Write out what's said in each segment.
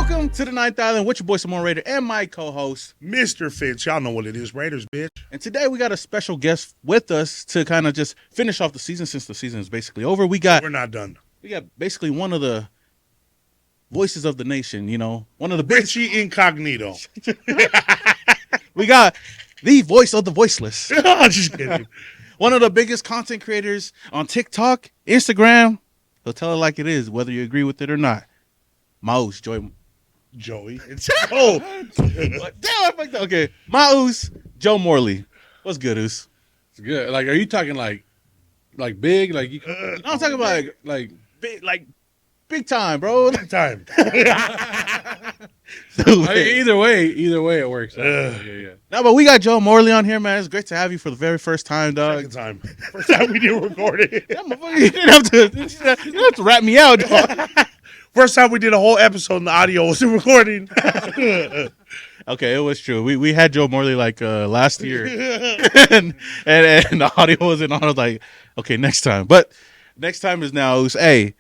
Welcome to the Ninth Island with your boy Simone Raider and my co-host Mr. Fitz. Y'all know what it is, Raiders, bitch. And today we got a special guest with us to kind of just finish off the season since the season is basically over. We're not done. We got basically one of the voices of the nation, you know, one of the biggest. Richie Incognito. We got the voice of the voiceless. Just kidding. One of the biggest content creators on TikTok, Instagram. He'll tell it like it is, whether you agree with it or not. Maus, Joey. Damn, I fucked up. Okay. Maus, Joe Morley. What's good, Oos? It's good. Like, are you talking like big? Like, you, I'm talking about like big time, bro. time. I mean, either way, it works. Yeah. No, but we got Joe Morley on here, man. It's great to have you for the very first time, dog. Second time. First time we did record it. You didn't have to rap me out, dog. First time we did a whole episode and the audio was recording. Okay, it was true. We had Joe Morley like last year, and the audio wasn't on. I was like, okay, next time. But next time is now. Oos. Hey.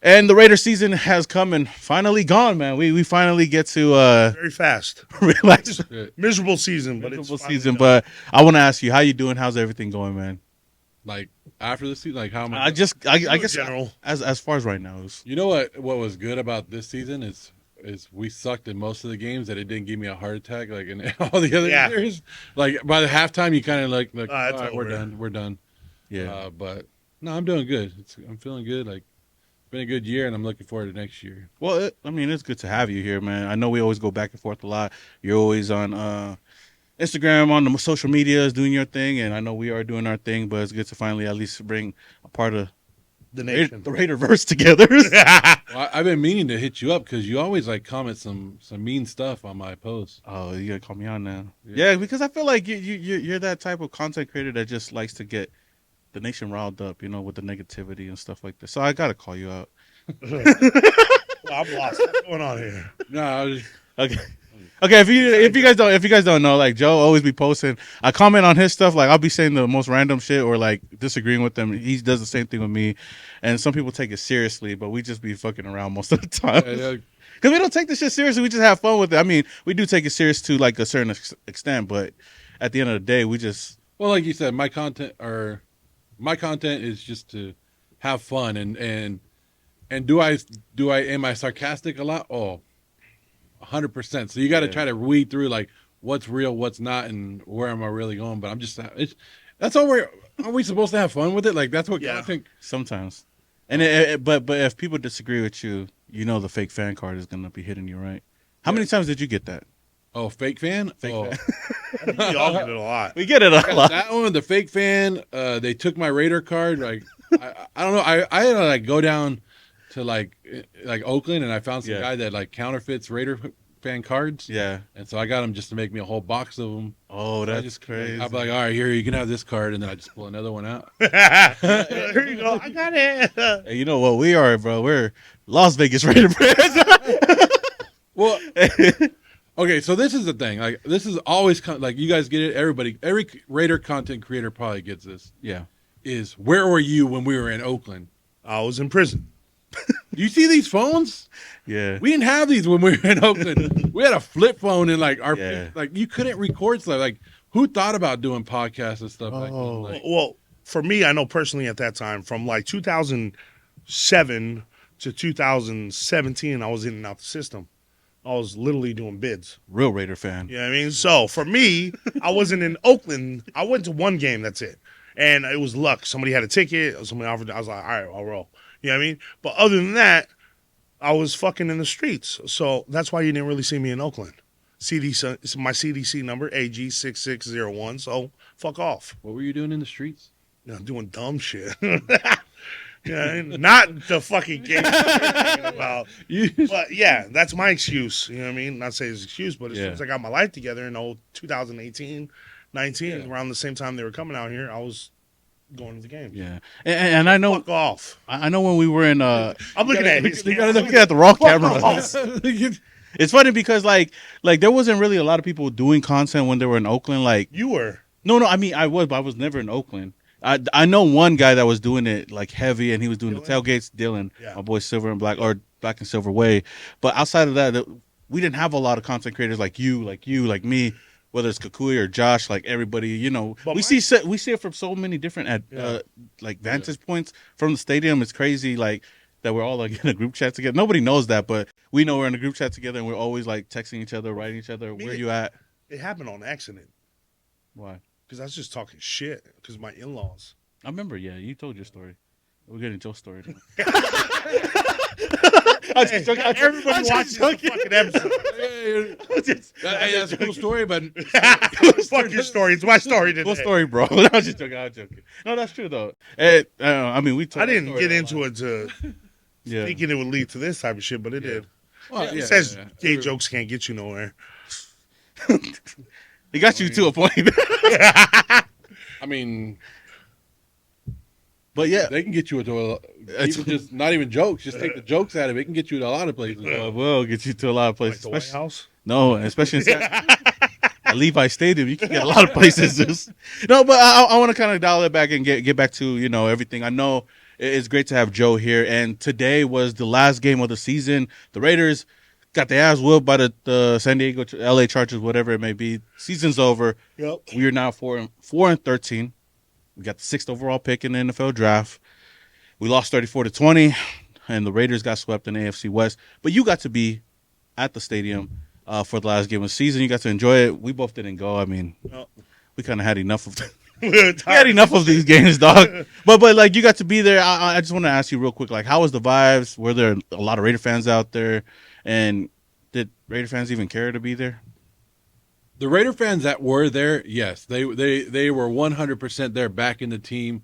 And the Raider season has come and finally gone, man. We finally get to Very fast. relax. Miserable season, but Miserable it's season. done. But I want to ask you, how you doing? How's everything going, man? Like after the season, like how am I? I guess general. as far as right now is. You know what was good about this season is we sucked in most of the games that it didn't give me a heart attack like in all the other years. Like by the halftime, you kind of like all right, we're done. Yeah. But no, I'm doing good. I'm feeling good. Like. Been a good year, and I'm looking forward to next year. Well, it's good to have you here, man. I know we always go back and forth a lot. You're always on Instagram, on the social medias, doing your thing, and I know we are doing our thing, but it's good to finally at least bring a part of the nation, the Raiderverse together. Well, I've been meaning to hit you up because you always like comment some mean stuff on my posts. Oh, you gotta call me on now. Yeah, because I feel like you're that type of content creator that just likes to get the nation riled up, you know, with the negativity and stuff like that. So I gotta call you out. Well, I'm lost. What's going on here? No, Okay. If you guys don't know, like Joe always be posting. I comment on his stuff, like I'll be saying the most random shit or like disagreeing with them. He does the same thing with me, and some people take it seriously, but we just be fucking around most of the time. Because we don't take this shit seriously. We just have fun with it. I mean, we do take it serious to like a certain extent, but at the end of the day, we just like you said, my content is just to have fun and am I sarcastic a lot? Oh, 100%. So you got to try to weed through like what's real, what's not, and where am I really going? But I'm just that's all are we supposed to have fun with it? Like that's what I think sometimes. And but if people disagree with you, you know the fake fan card is gonna be hitting you, right? How many times did you get that? Oh, fake fan? Fan. We all get it a lot. We get it a lot. That one, the fake fan. They took my Raider card. Like I don't know. I had to like go down to like Oakland, and I found some guy that like counterfeits Raider fan cards. Yeah. And so I got him just to make me a whole box of them. Oh, that's crazy. I'll be like, all right, here you can have this card, and then I just pull another one out. Here you go. I got it. Hey, you know what we are, bro? We're Las Vegas Raider fans. Well. Okay, so this is the thing. Like, this is always like you guys get it. Every Raider content creator probably gets this. Yeah, is where were you when we were in Oakland? I was in prison. Do you see these phones? Yeah, we didn't have these when we were in Oakland. We had a flip phone and like like you couldn't record stuff. Like, who thought about doing podcasts and stuff like that? Like, well, for me, I know personally at that time, from like 2007 to 2017, I was in and out the system. I was literally doing bids. Real Raider fan. You know what I mean? So for me, I wasn't in Oakland. I went to one game, that's it. And it was luck. Somebody had a ticket. Somebody offered. I was like, all right, I'll roll. You know what I mean? But other than that, I was fucking in the streets. So that's why you didn't really see me in Oakland. It's my CDC number, AG6601. So fuck off. What were you doing in the streets? You know, doing dumb shit. Yeah, not the fucking game about. But yeah, that's my excuse. You know what I mean? Not say it's an excuse, but as soon as I got my life together in 2018, 19, around the same time they were coming out here, I was going to the game. Yeah, and I know. Fuck off. I know when we were in. I'm looking at his. You gotta look at the wrong camera. It's funny because like there wasn't really a lot of people doing content when they were in Oakland. Like you were. No, I mean I was, but I was never in Oakland. I know one guy that was doing it like heavy, and he was doing the tailgates. Dylan, my boy Silver and Black, or black and silver way. But outside of that, we didn't have a lot of content creators like you, like me. Whether it's Kukui or Josh, like everybody, you know, But we see it from so many different like vantage points from the stadium. It's crazy, like that we're all like in a group chat together. Nobody knows that, but we know we're in a group chat together, and we're always like texting each other, writing each other. Where you at? It happened on accident Why? because I was just talking shit because my in-laws. I remember. Yeah, you told your story. We're getting Joe's story. Everybody watches the fucking episode. That's a cool story, but Fuck your story. It's my story today. What story, bro? I was just joking. No, that's true though. And, I mean, we. I didn't get into it Yeah. thinking it would lead to this type of shit, but it did. well, It says gay jokes can't get you nowhere. He got you to a point. I mean, But yeah, they can get you into even just not even jokes. Just take the jokes out of it. It can get you to a lot of places. will get you to a lot of places. Like the White House. No, especially in at Levi Stadium, you can get a lot of places. No, but I want to kind of dial it back and get back to everything. I know it's great to have Joe here, and today was the last game of the season. The Raiders got their ass whooped by the San Diego, LA Chargers, whatever it may be. Season's over. Yep. We are now 4-13. We got the 6th overall pick in the NFL draft. We lost 34-20, and the Raiders got swept in the AFC West. But you got to be at the stadium for the last game of the season. You got to enjoy it. We both didn't go. I mean, we kind of had enough of we had enough of these games, dog. But like you got to be there. I just want to ask you real quick, like, how was the vibes? Were there a lot of Raider fans out there? And did Raider fans even care to be there? The Raider fans that were there, yes, they were 100% there backing the team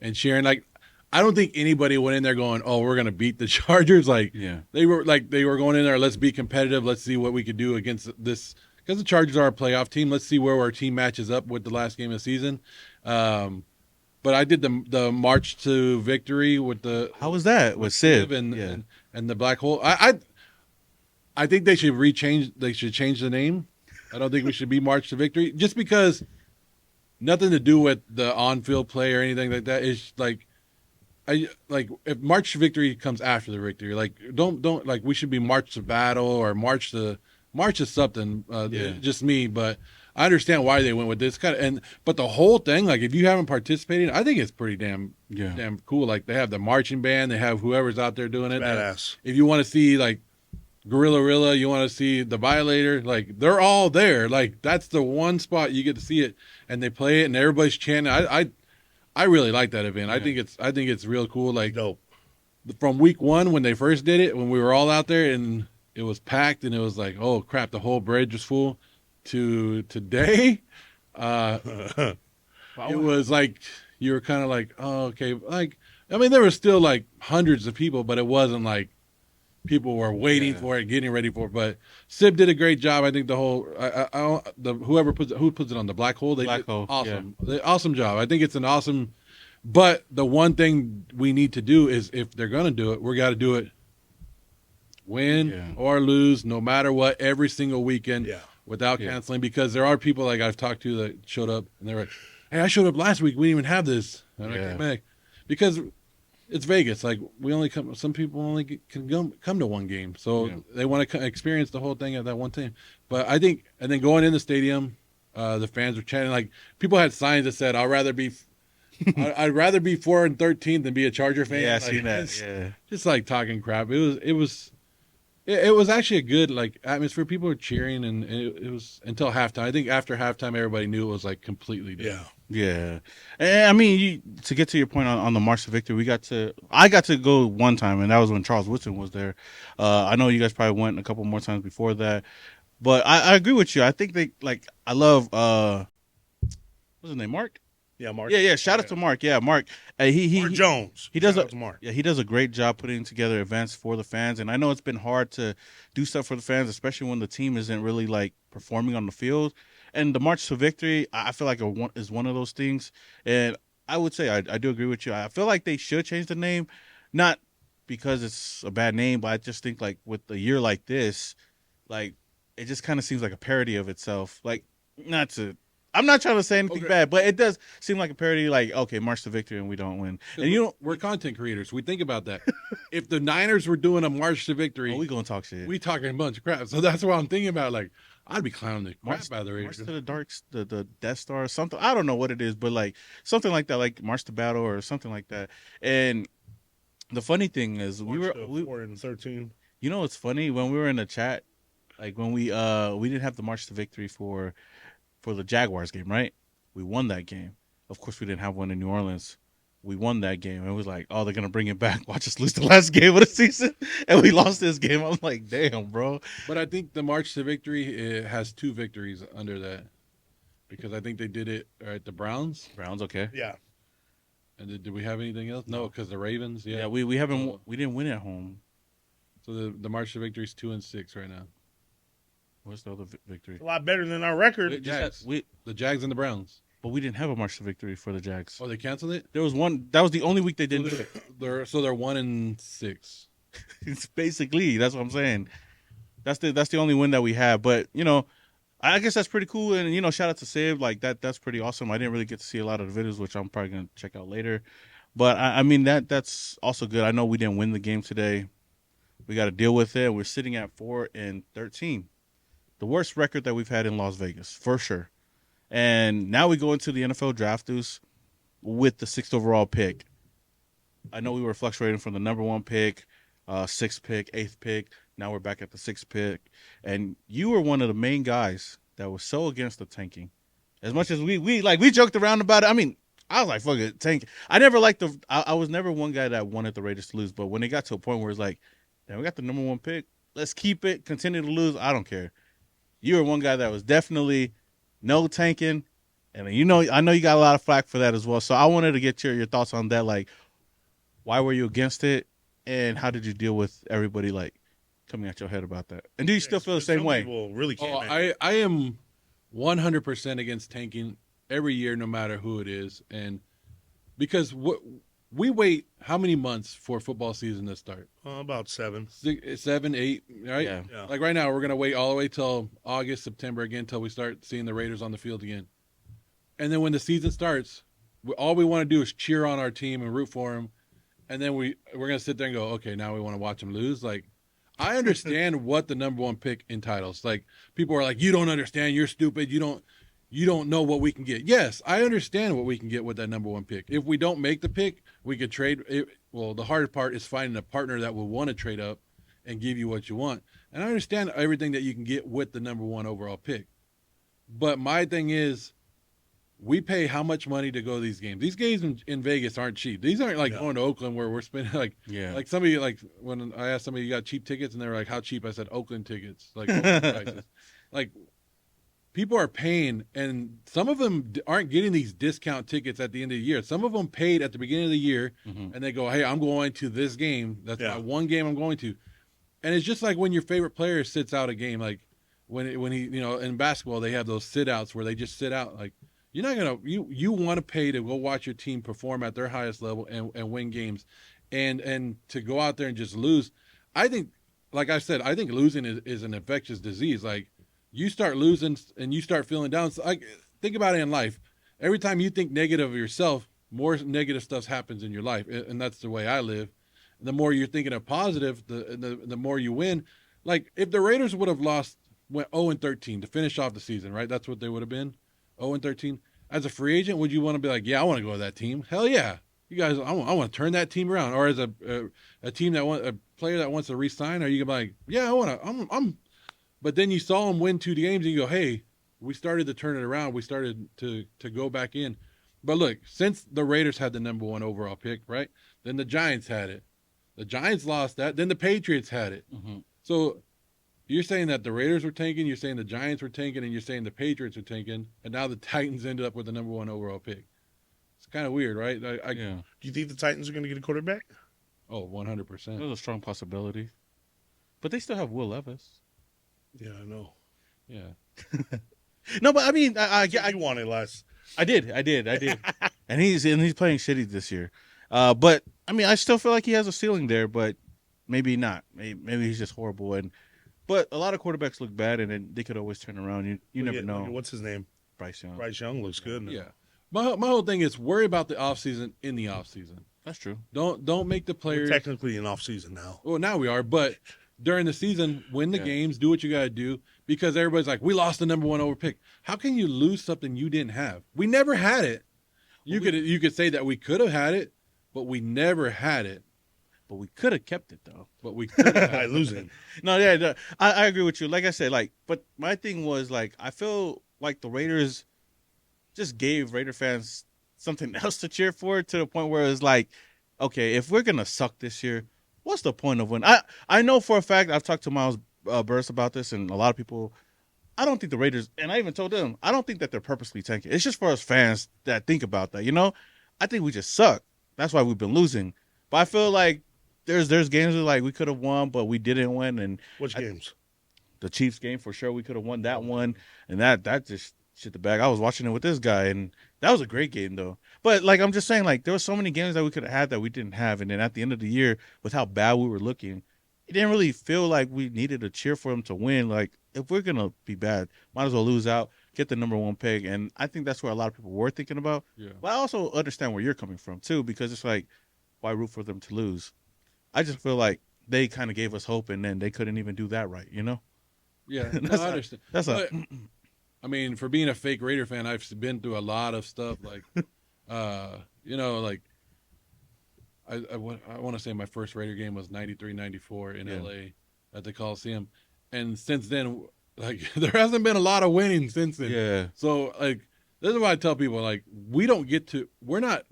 and cheering. Like, I don't think anybody went in there going, "Oh, we're gonna beat the Chargers." Like, they were going in there. Let's be competitive. Let's see what we could do against this, because the Chargers are a playoff team. Let's see where our team matches up with the last game of the season. But I did the march to victory with the How was that with Civ and the black hole. I think they should change the name. I don't think we should be March to Victory, just because nothing to do with the on-field play or anything like that. It's like, if March to Victory comes after the victory, like don't like we should be March to Battle or March to something. Just me, but I understand why they went with this but the whole thing, like if you haven't participated, I think it's pretty damn cool. Like they have the marching band, they have whoever's out there doing it. Badass. If you want to see like Gorilla, you want to see the Violator, like they're all there. Like that's the one spot you get to see it, and they play it, and everybody's chanting. I really like that event. Yeah. I think it's real cool. Like Dope. from week one when they first did it, when we were all out there and it was packed, and it was like, oh crap, the whole bridge was full. To today, it was like you were kind of like, oh okay, like I mean there were still like hundreds of people, but it wasn't like people were waiting for it, getting ready for it. But Sib did a great job. I think the whole who puts it on the black hole, Black hole, awesome, awesome job. I think it's an awesome. But the one thing we need to do is, if they're gonna do it, we got to do it, win or lose, no matter what, every single weekend, without canceling. Because there are people like I've talked to that showed up and they're like, "Hey, I showed up last week. We didn't even have this." And I came back because it's Vegas. Like some people only can come to one game, so they want to experience the whole thing at that one time. But I think, and then going in the stadium, the fans were chanting. Like people had signs that said, "I'd rather be 4-13 than be a Charger fan." Yeah, I like, seen that. Yeah, just like talking crap. It was actually a good like atmosphere. People were cheering, and it was until halftime. I think after halftime, everybody knew it was like completely different. Yeah. And I mean, to get to your point on the March to Victory, I got to go one time, and that was when Charles Woodson was there. I know you guys probably went a couple more times before that, but I agree with you. I think I love what's his name, Mark? Yeah, Mark. Yeah. Shout out to Mark. Yeah, Mark. Mark Jones. He does Shout out to Mark. Yeah, he does a great job putting together events for the fans, and I know it's been hard to do stuff for the fans, especially when the team isn't really like performing on the field. And the March to Victory, I feel like is one of those things. And I would say I do agree with you. I feel like they should change the name, not because it's a bad name, but I just think like with a year like this, like it just kind of seems like a parody of itself. Like not to I'm not trying to say anything Okay. bad, but it does seem like a parody. Like, okay, march to victory, and we don't win. And you know, We're content creators. We think about that. If the Niners were doing a march to victory, oh, we gonna talk shit. we talking a bunch of crap. So that's what I'm thinking about. Like, I'd be clowning the crap March, out of the march Raiders. to the the Death Star or something. I don't know what it is, but like something like that, like March to Battle or something like that. And the funny thing is, we were 4-13. you know, it's funny when we were in the chat, like when we didn't have the march to victory for the Jaguars game, right? We won that game. Of course, we didn't have one in New Orleans. We won that game. It was like, oh, they're gonna bring it back. Watch us lose the last game of the season, and we lost this game. I'm like, damn, bro. But I think the march to victory it has 2 victories under that because I think they did it at the Browns. Browns, okay. Yeah. And did we have anything else? No, because the Ravens. Yeah, Yeah. we haven't we didn't win at home. So the march to victory is 2-6 right now. What's the other victory? A lot better than our record. The Jags. We The Jags and the Browns. but we didn't have a march to victory for the Jags. Oh, they canceled it. There was one. That was the only week they didn't do it. They're 1-6. It's basically that's what I'm saying. That's the only win that we have. But you know, I guess that's pretty cool. And you know, shout out to Sib. Like that's pretty awesome. I didn't really get to see a lot of the videos, which I'm probably gonna check out later. But I mean that's also good. I know we didn't win the game today. We got to deal with it. We're sitting at 4-13, the worst record that we've had in Las Vegas for sure. And now we go into the NFL draft, Deuce, with the 6th overall pick. I know we were fluctuating from the number 1 pick, 6th pick, 8th pick. Now we're back at the 6th pick. And you were one of the main guys that was so against the tanking. As much as we joked around about it. I mean, I was like, fuck it, tank. I never liked I was never one guy that wanted the Raiders to lose. But when it got to a point where it's like, damn, we got the number 1 pick. Let's keep it, continue to lose. I don't care. You were one guy that was definitely no tanking. And you know, I know you got a lot of flack for that as well. So I wanted to get your thoughts on that. Like, why were you against it? And how did you deal with everybody like coming at your head about that? And do you still feel the same way? People really Oh, can't. I am 100% against tanking every year, no matter who it is, and because we wait how many months for football season to start? About 7. 6, 7, 8, right? Yeah. Yeah. Like right now, we're gonna wait all the way till August, September again, till we start seeing the Raiders on the field again. And then when the season starts, all we want to do is cheer on our team and root for them. And then we're gonna sit there and go, okay, now we want to watch them lose. Like, I understand what the number 1 pick entitles. Like, people are like, you don't understand, you're stupid, you don't know what we can get. Yes, I understand what we can get with that number 1 pick. If we don't make the pick, we could trade it. Well, the hardest part is finding a partner that will want to trade up and give you what you want. And I understand everything that you can get with the number 1 overall pick. But my thing is, we pay how much money to go to these games? These games in Vegas aren't cheap. These aren't like going to Oakland where we're spending like somebody like when I asked somebody you got cheap tickets and they were like, how cheap? I said Oakland tickets, like Oakland prices. Like, people are paying, and some of them aren't getting these discount tickets at the end of the year. Some of them paid at the beginning of the year, and they go, hey, I'm going to this game. That's my one game I'm going to. And it's just like when your favorite player sits out a game, like when he, you know, in basketball, they have those sit outs where they just sit out. Like, you're not going to, you want to pay to go watch your team perform at their highest level and win games, and to go out there and just lose. I think, like I said, I think losing is an infectious disease. Like, you start losing and you start feeling down. So, like, think about it in life. Every time you think negative of yourself, more negative stuff happens in your life. And that's the way I live. The more you're thinking of positive, the more you win. Like, if the Raiders would have went 0-13 to finish off the season, right? That's what they would have been, 0-13. As a free agent, would you want to be like, yeah, I want to go to that team? Hell yeah. You guys, I want to turn that team around. Or as a team a player that wants to re-sign, are you going to be like, yeah, I want to, But then you saw them win 2 games and you go, hey, we started to turn it around. We started to go back in. But look, since the Raiders had the number 1 overall pick, right? Then the Giants had it. The Giants lost that. Then the Patriots had it. Mm-hmm. So you're saying that the Raiders were tanking, you're saying the Giants were tanking, and you're saying the Patriots were tanking, and now the Titans ended up with the number 1 overall pick. It's kind of weird, right? Yeah. Do you think the Titans are going to get a quarterback? Oh, 100%. There's a strong possibility. But they still have Will Levis. Yeah, I know. Yeah. No, but I mean, I wanted less. I did, and he's playing shitty this year. But I mean, I still feel like he has a ceiling there, but maybe not. Maybe he's just horrible. But a lot of quarterbacks look bad, and then they could always turn around. You never know. What's his name? Bryce Young. Bryce Young looks good now. Yeah. My whole thing is worry about the offseason in the offseason. That's true. Don't make the We're players. technically in off season now. Well, now we are, but during the season, win the games, do what you got to do, because everybody's like, we lost the number one over pick. How can you lose something you didn't have? We never had it. You could say that we could have had it, but we never had it. But we could have kept it though. But we could have I lose it. No, yeah, I agree with you. Like I said, like, but my thing was like, I feel like the Raiders just gave Raider fans something else to cheer for, to the point where it's like, okay, if we're gonna suck this year, what's the point of winning? I know for a fact, I've talked to Miles Burris about this, and a lot of people. I don't think the Raiders, and I even told them, I don't think that they're purposely tanking. It's just for us fans that think about that, you know? I think we just suck. That's why we've been losing. But I feel like there's games where like we could have won, but we didn't win. And Which games? The Chiefs game, for sure, we could have won that one. And that just shit the bag. I was watching it with this guy, and that was a great game, though. But, like, I'm just saying, like, there were so many games that we could have had that we didn't have. And then at the end of the year, with how bad we were looking, it didn't really feel like we needed to cheer for them to win. Like, if we're going to be bad, might as well lose out, get the number one pick. And I think that's where a lot of people were thinking about. Yeah. But I also understand where you're coming from, too, because it's like, why root for them to lose? I just feel like they kind of gave us hope, and then they couldn't even do that right, you know? Yeah, no, That's I a- understand. That's a But, I mean, for being a fake Raider fan, I've been through a lot of stuff. Like, you know, like I want to say my first Raider game was 93-94 in Yeah. LA at the Coliseum, and since then, like, there hasn't been a lot of winning since then. yeah. So, like, this is why I tell people, like, we're not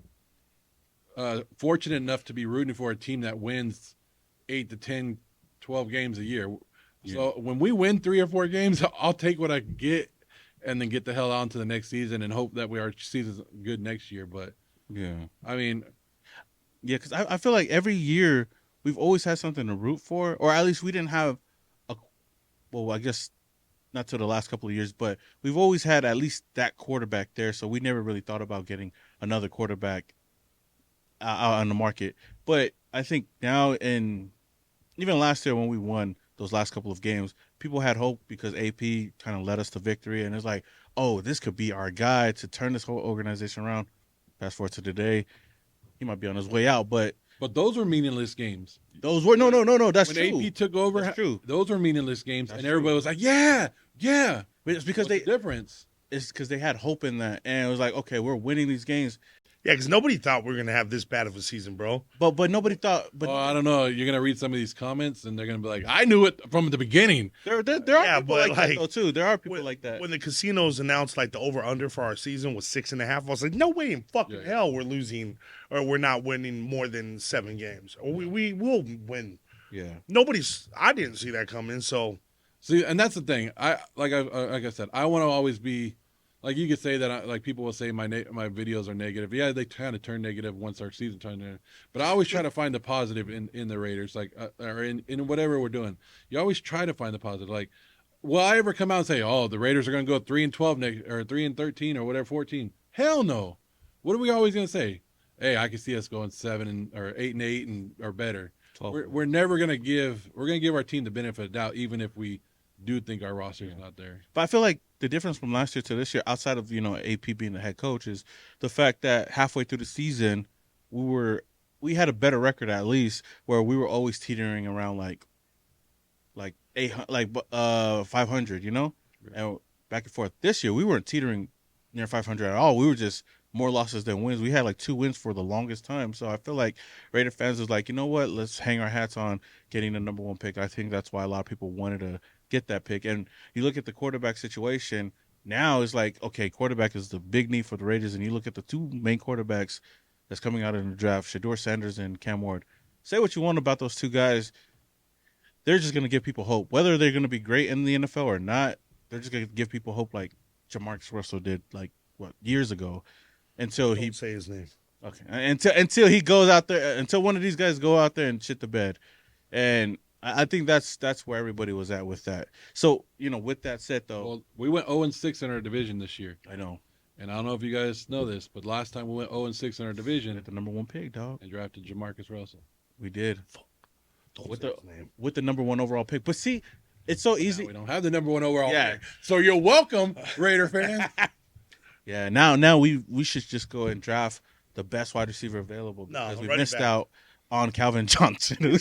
fortunate enough to be rooting for a team that wins 8 to 10, 12 games a year. So when we win 3 or 4 games, I'll take what I can get and then get the hell on to the next season and hope that our season's good next year. But, Yeah. I mean, Yeah, because I feel like every year we've always had something to root for, or at least we didn't have well, I guess not to the last couple of years, but we've always had at least that quarterback there, so we never really thought about getting another quarterback out on the market. But I think now, and even last year when we won those last couple of games, people had hope because AP kind of led us to victory, and it's like, oh, this could be our guy to turn this whole organization around. Fast forward to today, he might be on his way out, but those were meaningless games. those were no. That's When true. AP took over, That's true. those were meaningless games, That's and everybody true. was like, yeah. But it's because What's the difference? it's because they had hope in that, and it was like, okay, we're winning these games, Yeah, because nobody thought we were going to have this bad of a season, bro. but nobody thought. But Well, I don't know. You're gonna read some of these comments, and they're gonna be like, "I knew it from the beginning." there are Yeah, people but, like that like, though too. There are people When, like that. when the casinos announced like the over under for our season was 6.5, I was like, no way in fucking Yeah. hell we're losing or we're not winning more than 7 games. Or we will win. Yeah, I didn't see that coming. So See, and that's the thing. Like I said, I want to always be like you could say that. Like people will say my videos are negative. Yeah, they kind of turn negative once our season turned negative. But I always try to find the positive in the Raiders, like or in whatever we're doing. You always try to find the positive. Like, will I ever come out and say, "Oh, the Raiders are going to go 3-12 next, or 3-13 or whatever 14"? Hell no. What are we always going to say? Hey, I can see us going 7 or 8-8 or better. 12. We're never going to give. We're going to give our team the benefit of the doubt, even if we do think our roster is not there. But I feel like the difference from last year to this year, outside of AP being the head coach, is the fact that halfway through the season, we had a better record at least, where we were always teetering around like 800, like 500, and back and forth. This year we weren't teetering near 500 at all. We were just more losses than wins. We had like 2 wins for the longest time. So I feel like Raider fans was like, you know what? Let's hang our hats on getting the number 1 pick. I think that's why a lot of people wanted to get that pick. And you look at the quarterback situation now, it's like, okay, quarterback is the big need for the Raiders. And you look at the 2 main quarterbacks that's coming out in the draft, Shador Sanders and Cam Ward. Say what you want about those 2 guys. They're just going to give people hope. Whether they're going to be great in the NFL or not, they're just going to give people hope like Jamarcus Russell did, like, years ago. Until don't say his name. Okay. Until he goes out there, until one of these guys go out there and shit the bed. And I think that's where everybody was at with that. So, with that said, though. Well, we went 0-6 in our division this year. I know. And I don't know if you guys know this, but last time we went 0-6 in our division Get the number 1 pick, dog. and drafted Jamarcus Russell. We did. Don't With say his name. With the number 1 overall pick. But see, it's so Now easy. we don't have the number 1 overall Yeah. pick. So you're welcome, Raider fans. Yeah, now we should just go and draft the best wide receiver available No, because we running missed back. out on Calvin Johnson.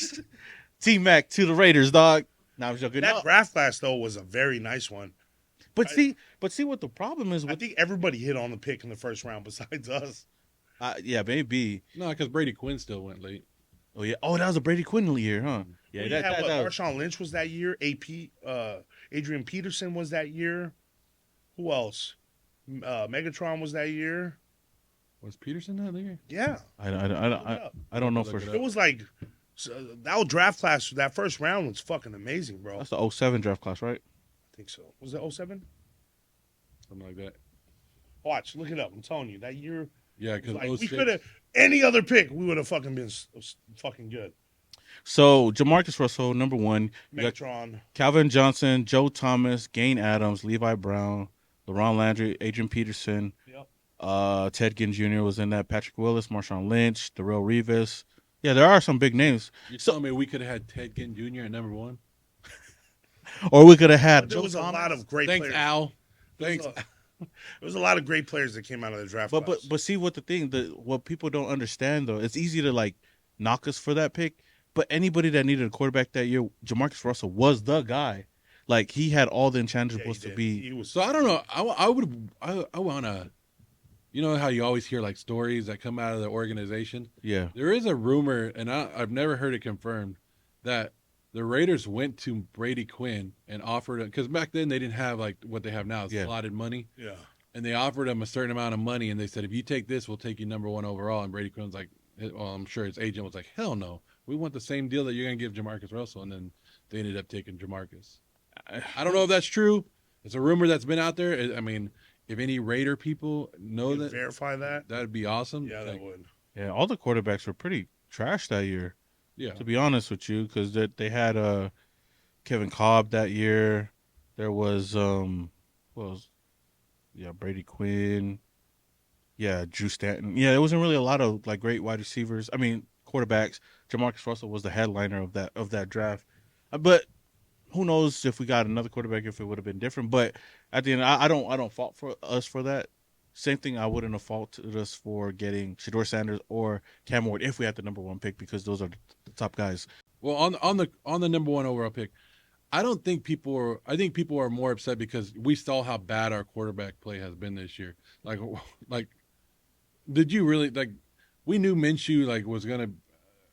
T Mac to the Raiders, dog. Now I'm joking. That No, draft class though was a very nice one. but see what the problem is I with think everybody hit on the pick in the first round besides us. yeah, maybe. No, because Brady Quinn still went late. Oh yeah. Oh, that was a Brady Quinn year, huh? Yeah, We had what? Marshawn Lynch was that year. Adrian Peterson was that year. Who else? Megatron was that year. Was Peterson that year? Yeah, I don't know for Look it sure. it was like that draft class. That first round was fucking amazing, bro. That's the 07 draft class, right? I think so. Was it 07? Something like that. Watch, look it up. I'm telling you, that year. Yeah, Was because like, we 06. could have any other pick. We would have fucking been fucking good. So Jamarcus Russell, number 1. You got Megatron. Calvin Johnson, Joe Thomas, Gain Adams, Levi Brown, LaRon Landry, Adrian Peterson. Yep. Ted Ginn Jr. was in that. Patrick Willis, Marshawn Lynch, Darrell Revis. Yeah, there are some big names. You telling me we could have had Ted Ginn Jr. at number 1? Or we could have had But there Joe was a Thomas. lot of great Thanks, players. Al. There was Thanks. There was a lot of great players that came out of the draft. But class. see what what people don't understand though, it's easy to like knock us for that pick. But anybody that needed a quarterback that year, Jamarcus Russell was the guy. Like he had all the intangibles to be. He was So I don't know. I want to, you know how you always hear like stories that come out of the organization? Yeah. There is a rumor, and I've never heard it confirmed, that the Raiders went to Brady Quinn and offered him, because back then they didn't have like what they have now, Yeah. slotted money. Yeah. And they offered him a certain amount of money, and they said, if you take this, we'll take you number 1 overall. And Brady Quinn's like, well, I'm sure his agent was like, hell no. We want the same deal that you're going to give Jamarcus Russell. And then they ended up taking Jamarcus. I don't know if that's true. It's a rumor that's been out there. I mean, if any Raider people know Can you that, verify that? that'd be awesome. Yeah, that Like, would. Yeah, all the quarterbacks were pretty trash that year. yeah. To be honest with you, because they had Kevin Cobb that year. There was Brady Quinn. Yeah, Drew Stanton. Yeah, there wasn't really a lot of like great wide receivers. I mean, quarterbacks. Jamarcus Russell was the headliner of that draft. But who knows if we got another quarterback if it would have been different. But at the end, I don't fault for us for that. Same thing, I wouldn't have faulted us for getting Shador Sanders or Cam Ward if we had the number 1 pick because those are the top guys. Well, on the number 1 overall pick, I think people are more upset because we saw how bad our quarterback play has been this year. Like, did you really like? We knew Minshew like was gonna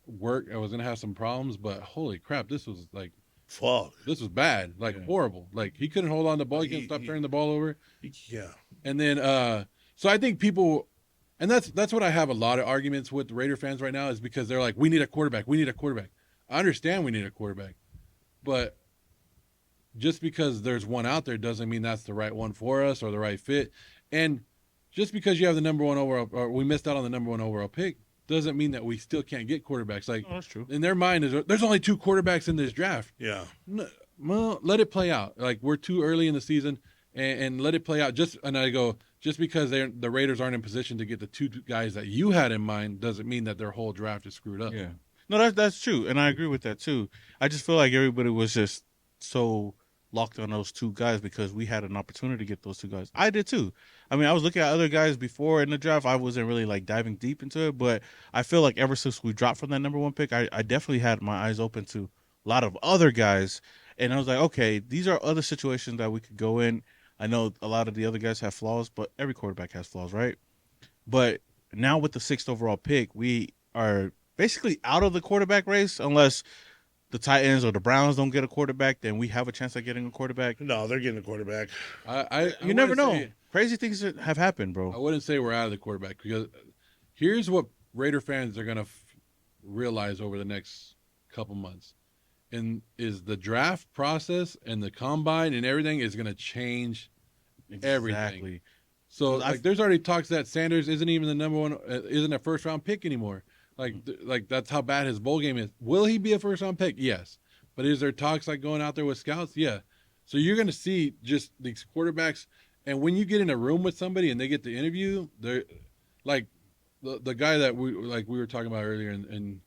work. I was gonna have some problems, but holy crap, this was like Fuck. this was bad, like horrible. Like he couldn't hold on to the ball. He couldn't stop turning the ball over. Yeah. And then, so I think people, and that's what I have a lot of arguments with Raider fans right now is because they're like, we need a quarterback. We need a quarterback. I understand we need a quarterback, but just because there's one out there doesn't mean that's the right one for us or the right fit. And just because you have the number 1 overall, or we missed out on the number 1 overall pick, doesn't mean that we still can't get quarterbacks. Like, Oh, that's true. in their mind, there's only 2 quarterbacks in this draft. Yeah. No, well, let it play out. Like, we're too early in the season, and let it play out. And I go, just because the Raiders aren't in position to get the 2 guys that you had in mind doesn't mean that their whole draft is screwed up. Yeah. No, that's true, and I agree with that too. I just feel like everybody was just so locked on those 2 guys because we had an opportunity to get those 2 guys. I did too. I mean, I was looking at other guys before in the draft. I wasn't really like diving deep into it, but I feel like ever since we dropped from that number 1 pick, I definitely had my eyes open to a lot of other guys, and I was like, okay, these are other situations that we could go in. I know a lot of the other guys have flaws, but every quarterback has flaws, right? But now with the 6th overall pick, we are basically out of the quarterback race unless the Titans or the Browns don't get a quarterback, then we have a chance at getting a quarterback. No, they're getting a quarterback. You never wouldn't know. say- Crazy things have happened, I bro. wouldn't say we're out of the quarterback because here's what Raider fans are going to realize over the next couple months. And is the draft process and the combine and everything is going to change everything. Exactly. So I've- like, there's already talks that Sanders isn't even the number 1, isn't a first round pick anymore. Like, like that's how bad his bowl game is. Will he be a first round pick? Yes. But is there talks like going out there with scouts? Yeah. So you're going to see just these quarterbacks, and when you get in a room with somebody and they get the interview, they're like the guy that we were talking about earlier, and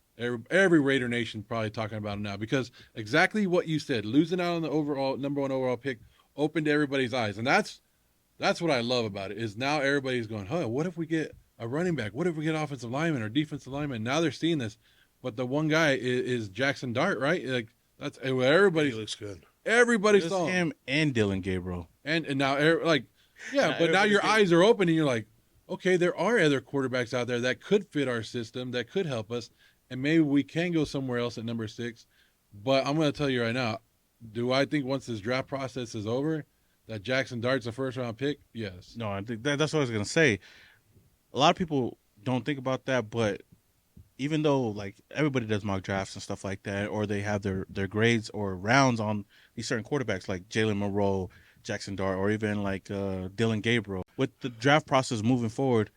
every Raider Nation probably talking about him now because exactly what you said, losing out on the overall number 1 overall pick opened everybody's eyes, and that's That's what I love about it. Is now everybody's going, huh? What if we get a running back? What if we get offensive lineman or defensive lineman? Now they're seeing this, but the one guy is Jackson Dart, right? Like that's He everybody. looks good. Everybody Just saw him. him and Dylan Gabriel. And now like yeah, Now but now your everybody's eyes are open and you're like, okay, there are other quarterbacks out there that could fit our system, that could help us, and maybe we can go somewhere else at number 6. But I'm going to tell you right now, do I think once this draft process is over that Jackson Dart's a first round pick? Yes. No, I think that's what I was gonna say. A lot of people don't think about that, but even though like everybody does mock drafts and stuff like that, or they have their grades or rounds on these certain quarterbacks like Jalen Monroe, Jackson Dart, or even like Dylan Gabriel. With the draft process moving forward,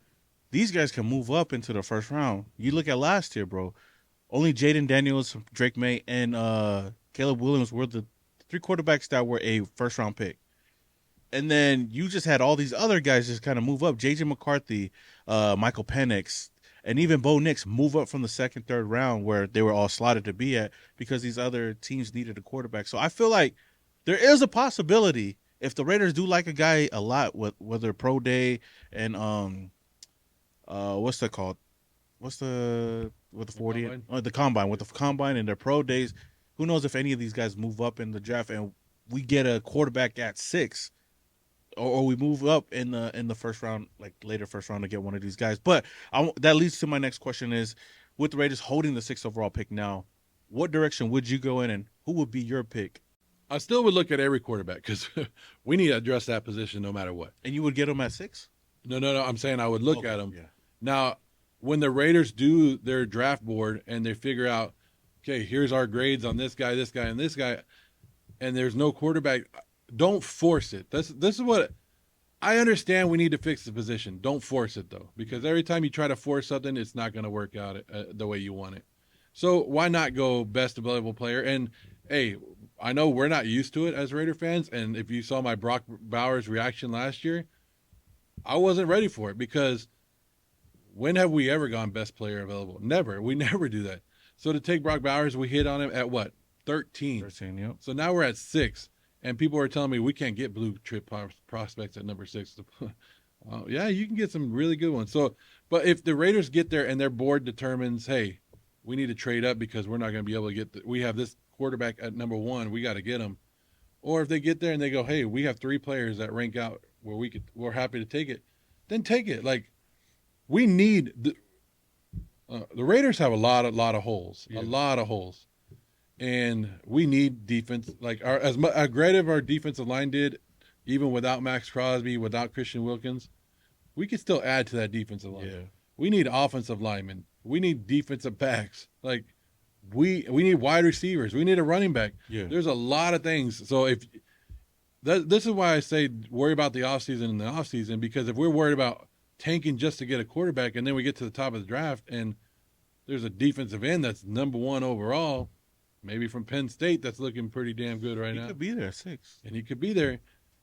these guys can move up into the first round. You look at last year, bro. Only Jaden Daniels, Drake May, and Caleb Williams were the 3 quarterbacks that were a first round pick. And then you just had all these other guys just kind of move up. J.J. McCarthy, Michael Penix, and even Bo Nix move up from the second, third round where they were all slotted to be at because these other teams needed a quarterback. So I feel like there is a possibility if the Raiders do like a guy a lot, whether pro day and what's that called? What's with the 40 combine? the combine with the combine and their pro days? Who knows if any of these guys move up in the draft and we get a quarterback at 6. Or we move up in the first round, like later first round, to get one of these guys. But that leads to my next question: is with the Raiders holding the 6th overall pick now, what direction would you go in, and who would be your pick? I still would look at every quarterback because we need to address that position no matter what. And you would get them at 6? No. I'm saying I would look at them. Yeah. Now, when the Raiders do their draft board and they figure out, okay, here's our grades on this guy, and this guy, and there's no quarterback, don't force it. This is what I understand. We need to fix the position. Don't force it though, because every time you try to force something, it's not going to work out the way you want it. So why not go best available player? And hey, I know we're not used to it as Raider fans, and if you saw my Brock Bowers reaction last year, I wasn't ready for it because when have we ever gone best player available? Never. We never do that. So to take Brock Bowers, we hit on him at what? 13. 13, yep. So now we're at 6. And people are telling me we can't get blue chip prospects at number 6. Yeah, you can get some really good ones. So, but if the Raiders get there and their board determines, hey, we need to trade up because we're not going to be able to get, we have this quarterback at number 1, we got to get him. Or if they get there and they go, hey, we have 3 players that rank out where we're happy to take it, then take it. Like we need the Raiders have a lot of holes, a lot of holes. And we need defense. Like as great as our defensive line did, even without Max Crosby, without Christian Wilkins, we could still add to that defensive line. Yeah. We need offensive linemen. We need defensive backs. Like we need wide receivers. We need a running back. Yeah. There's a lot of things. So if this is why I say worry about the offseason in the offseason, because if we're worried about tanking just to get a quarterback and then we get to the top of the draft and there's a defensive end that's number 1 overall, maybe from Penn State, that's looking pretty damn good right now. He could be there at 6. And he could be there.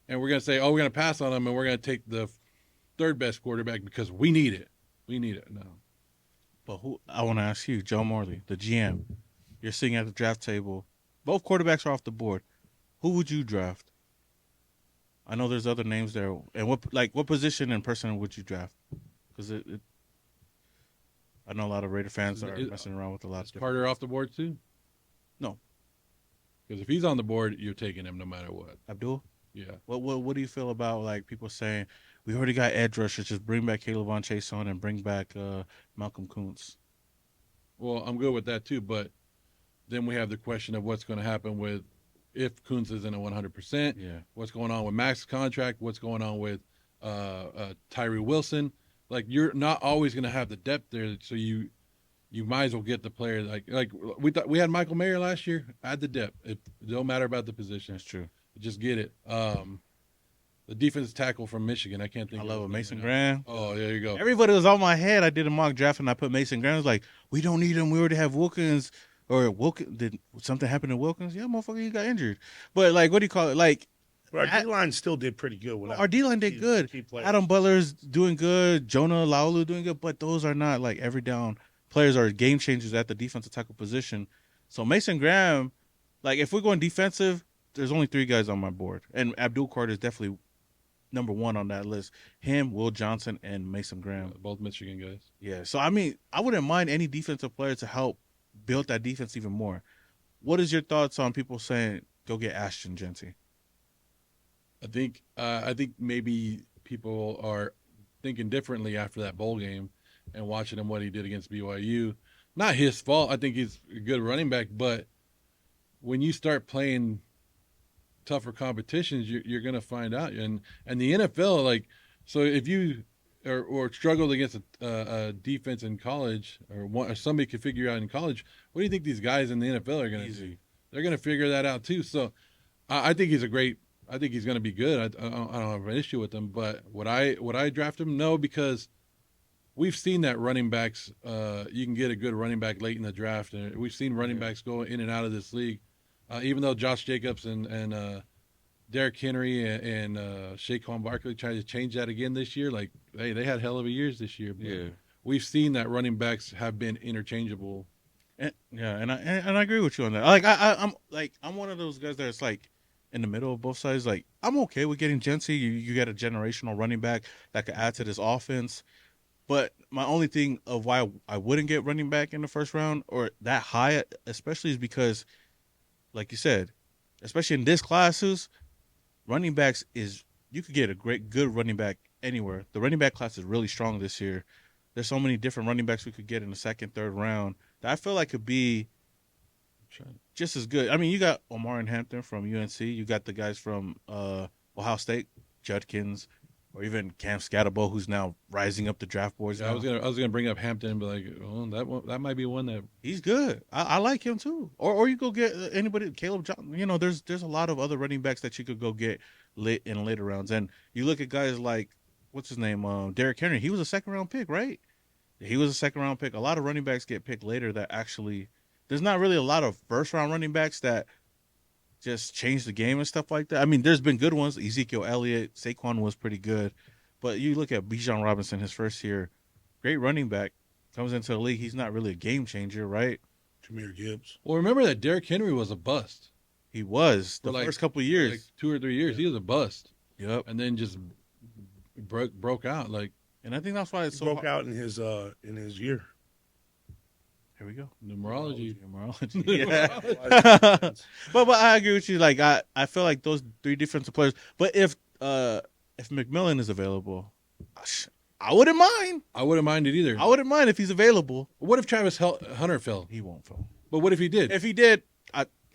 And we're going to say, oh, we're going to pass on him and we're going to take the 3rd best quarterback because we need it. We need it now. But who? I want to ask you, Joe Morley, the GM. You're sitting at the draft table. Both quarterbacks are off the board. Who would you draft? I know there's other names there. And what position and person would you draft? Because I know a lot of Raider fans are messing around with a lot of different. Carter off the board too? No. Because if he's on the board, you're taking him no matter what. Abdul? Yeah. What do you feel about like people saying we already got edge rushers, just bring back Caleb Von Chason and bring back Malcolm Kuntz? Well, I'm good with that too, but then we have the question of what's going to happen with if Kuntz isn't at 100%. Yeah. What's going on with Max's contract? What's going on with Tyree Wilson? Like you're not always going to have the depth there, so you might as well get the player like we thought we had Michael Mayer last year. Add the depth. It don't matter about the position. That's true. Just get it. The defensive tackle from Michigan. I can't think. I love it. his Mason name Graham. Oh, there you go. Everybody was on my head. I did a mock draft and I put Mason Graham. I was like, we don't need him. We already have Wilkins. Or Wilkins. Did something happen to Wilkins? Yeah, motherfucker, he got injured. But like, what do you call it? Like, But our D-line still did pretty good. Without our D-line did good. key players. Adam Butler's doing good. Jonah Laulu doing good. But those are not like every down players or game changers at the defensive tackle position. So Mason Graham, like if we're going defensive, there's only 3 guys on my board. And Abdul Carter is definitely number one on that list. Him, Will Johnson, and Mason Graham. Both Michigan guys. Yeah. So I mean, I wouldn't mind any defensive player to help build that defense even more. What is your thoughts on people saying go get Ashton Genty? I think maybe people are thinking differently after that bowl game and watching him what he did against BYU. Not his fault. I think he's a good running back, but when you start playing tougher competitions, you're going to find out. And the NFL, like, so if you or struggled against a defense in college, or somebody could figure out in college, what do you think these guys in the NFL are going to do? They're going to figure that out too. So I think he's a great. I think he's going to be good. I don't have an issue with him, but would I draft him? No, because we've seen that running backs. You can get a good running back late in the draft, and we've seen running backs go in and out of this league. Even though Josh Jacobs and Derrick Henry and Saquon Barkley tried to change that again this year, like they had hell of a years this year. But we've seen that running backs have been interchangeable. And I agree with you on that. I'm one of those guys that's like in the middle of both sides. Like I'm okay with getting Genty. You get a generational running back that could add to this offense. But my only thing of why I wouldn't get running back in the first round or that high, especially, is because, like you said, especially in this classes, running backs is you could get a good running back anywhere. The running back class is really strong this year. There's so many different running backs we could get in the second, third round that I feel like could be just as good. I mean, you got Omar and Hampton from UNC. You got the guys from Ohio State, Judkins, or even Cam Scatterbo, who's now rising up the draft boards. Yeah, I was gonna bring up Hampton and be like, oh, that might be one that he's good. I like him too. Or you go get anybody, Caleb Johnson. You know, there's a lot of other running backs that you could go get late in later rounds. And you look at guys like what's his name, Derrick Henry. He was a second round pick, right? He was a second round pick. A lot of running backs get picked later that actually. There's not really a lot of first round running backs that just change the game and stuff like that. I mean, there's been good ones. Ezekiel Elliott, Saquon was pretty good. But you look at Bijan Robinson, his first year, great running back, comes into the league. He's not really a game changer, right? Jahmyr Gibbs. Well, remember that Derrick Henry was a bust. He was the first couple of years. Like 2 or 3 years, he was a bust. Yep. And then just broke out. Like, and I think that's why it's so broke out in his year. Here we go. Numerology. Yeah. but I agree with you. Like I feel like those three defensive players. But if McMillan is available, I wouldn't mind. I wouldn't mind it either. I wouldn't mind if he's available. What if Travis Hunter fell? He won't fall. But what if he did? If he did,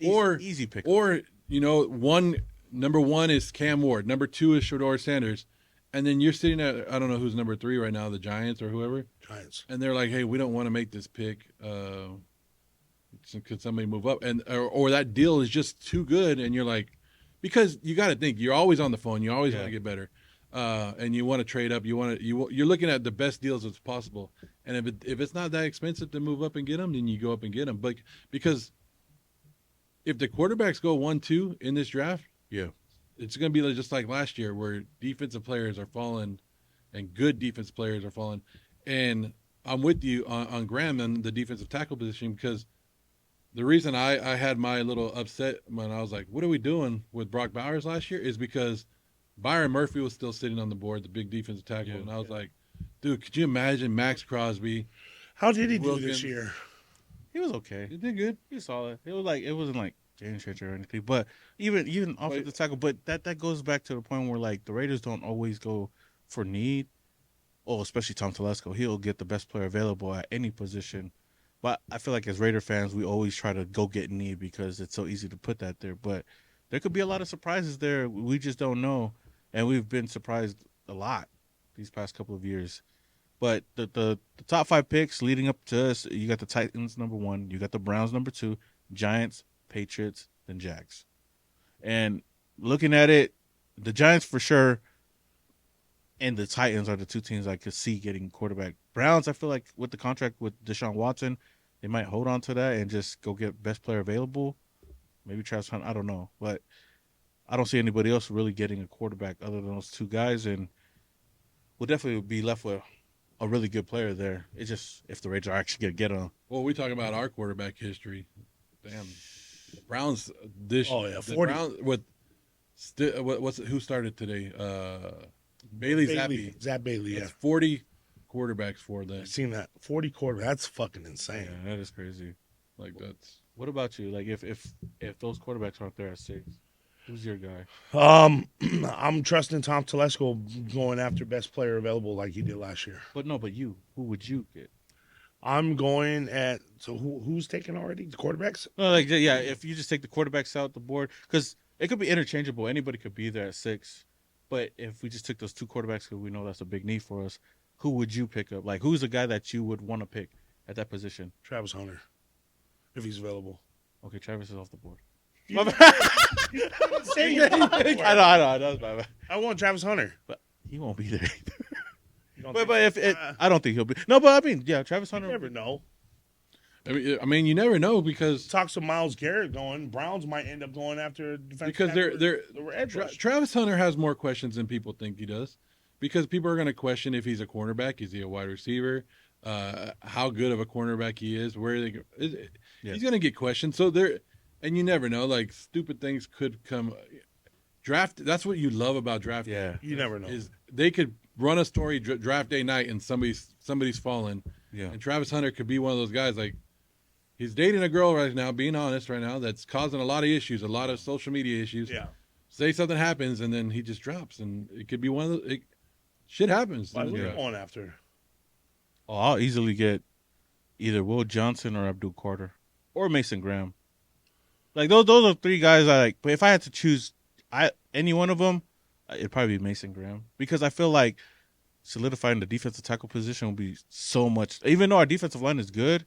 easy pick. Or number one is Cam Ward. Number 2 is Shedeur Sanders. And then you're sitting at, I don't know who's number 3 right now, the Giants or whoever. Giants. And they're like, hey, we don't want to make this pick. Could somebody move up? And or that deal is just too good. And you're like, because you got to think, you're always on the phone. You always want to get better. And you want to trade up. You're looking at the best deals as possible. And if it's not that expensive to move up and get them, then you go up and get them. But because if the quarterbacks go 1-2 in this draft, it's going to be just like last year where defensive players are falling and good defensive players are falling. And I'm with you on Graham and the defensive tackle position because the reason I had my little upset when I was like, what are we doing with Brock Bowers last year is because Byron Murphy was still sitting on the board, the big defensive tackle. And I was like, dude, could you imagine Max Crosby? How did he do this year? He was okay. He did good. He was solid. It wasn't like game changer or anything, but even off of the tackle. But that goes back to the point where like the Raiders don't always go for need. Oh, especially Tom Telesco. He'll get the best player available at any position. But I feel like as Raider fans, we always try to go get need because it's so easy to put that there. But there could be a lot of surprises there. We just don't know, and we've been surprised a lot these past couple of years. But the top 5 picks leading up to us, you got the Titans number 1, you got the Browns number 2, Giants, Patriots, then Jags. And looking at it, the Giants for sure and the Titans are the 2 teams I could see getting quarterback. Browns, I feel like with the contract with Deshaun Watson, they might hold on to that and just go get best player available. Maybe Travis Hunter, I don't know. But I don't see anybody else really getting a quarterback other than those 2 guys. And we'll definitely be left with a really good player there. It's just if the Raiders are actually going to get him. Well, we talk about our quarterback history. Damn. Browns this 40. Browns with Who started today? Bailey Zappi. Zap Bailey, yeah. It's 40 quarterbacks for them. I've seen that. 40 quarter. That's fucking insane. Yeah, that is crazy. Like that's. What about you? Like, if those quarterbacks aren't there at 6, who's your guy? I'm trusting Tom Telesco going after best player available like he did last year. But no, but you. Who would you get? I'm going at who's taking already the quarterbacks? No, like yeah, if you just take the quarterbacks out the board, because it could be interchangeable. Anybody could be there at 6. But if we just took those 2 quarterbacks, because we know that's a big need for us, who would you pick up? Like, who's the guy that you would want to pick at that position? Travis Hunter, if he's available. Okay, Travis is off the board. You- My bad. I I know. That's my bad. I want Travis Hunter. But he won't be there. You don't But think- if it, I don't think he'll be. No, but I mean, yeah, Travis you Hunter. never know. I mean, you never know because Talks to Myles Garrett going. Browns might end up going after defensive because tackle. they're edge rush. Travis Hunter has more questions than people think he does, because people are going to question if he's a cornerback, is he a wide receiver, how good of a cornerback he is, he's going to get questioned. So and you never know, like stupid things could come. Draft. That's what you love about draft. Yeah. You never know. Is they could run a story draft day night and somebody's fallen. Yeah. And Travis Hunter could be one of those guys. Like, he's dating a girl right now, being honest right now, that's causing a lot of issues, a lot of social media issues. Yeah. Say something happens, and then he just drops, and it could be one of those. Shit happens. Who are dude. you going after? Oh, I'll easily get either Will Johnson or Abdul Carter or Mason Graham. Like those are 3 guys I like. But if I had to choose, any one of them, it'd probably be Mason Graham, because I feel like solidifying the defensive tackle position will be so much. Even though our defensive line is good,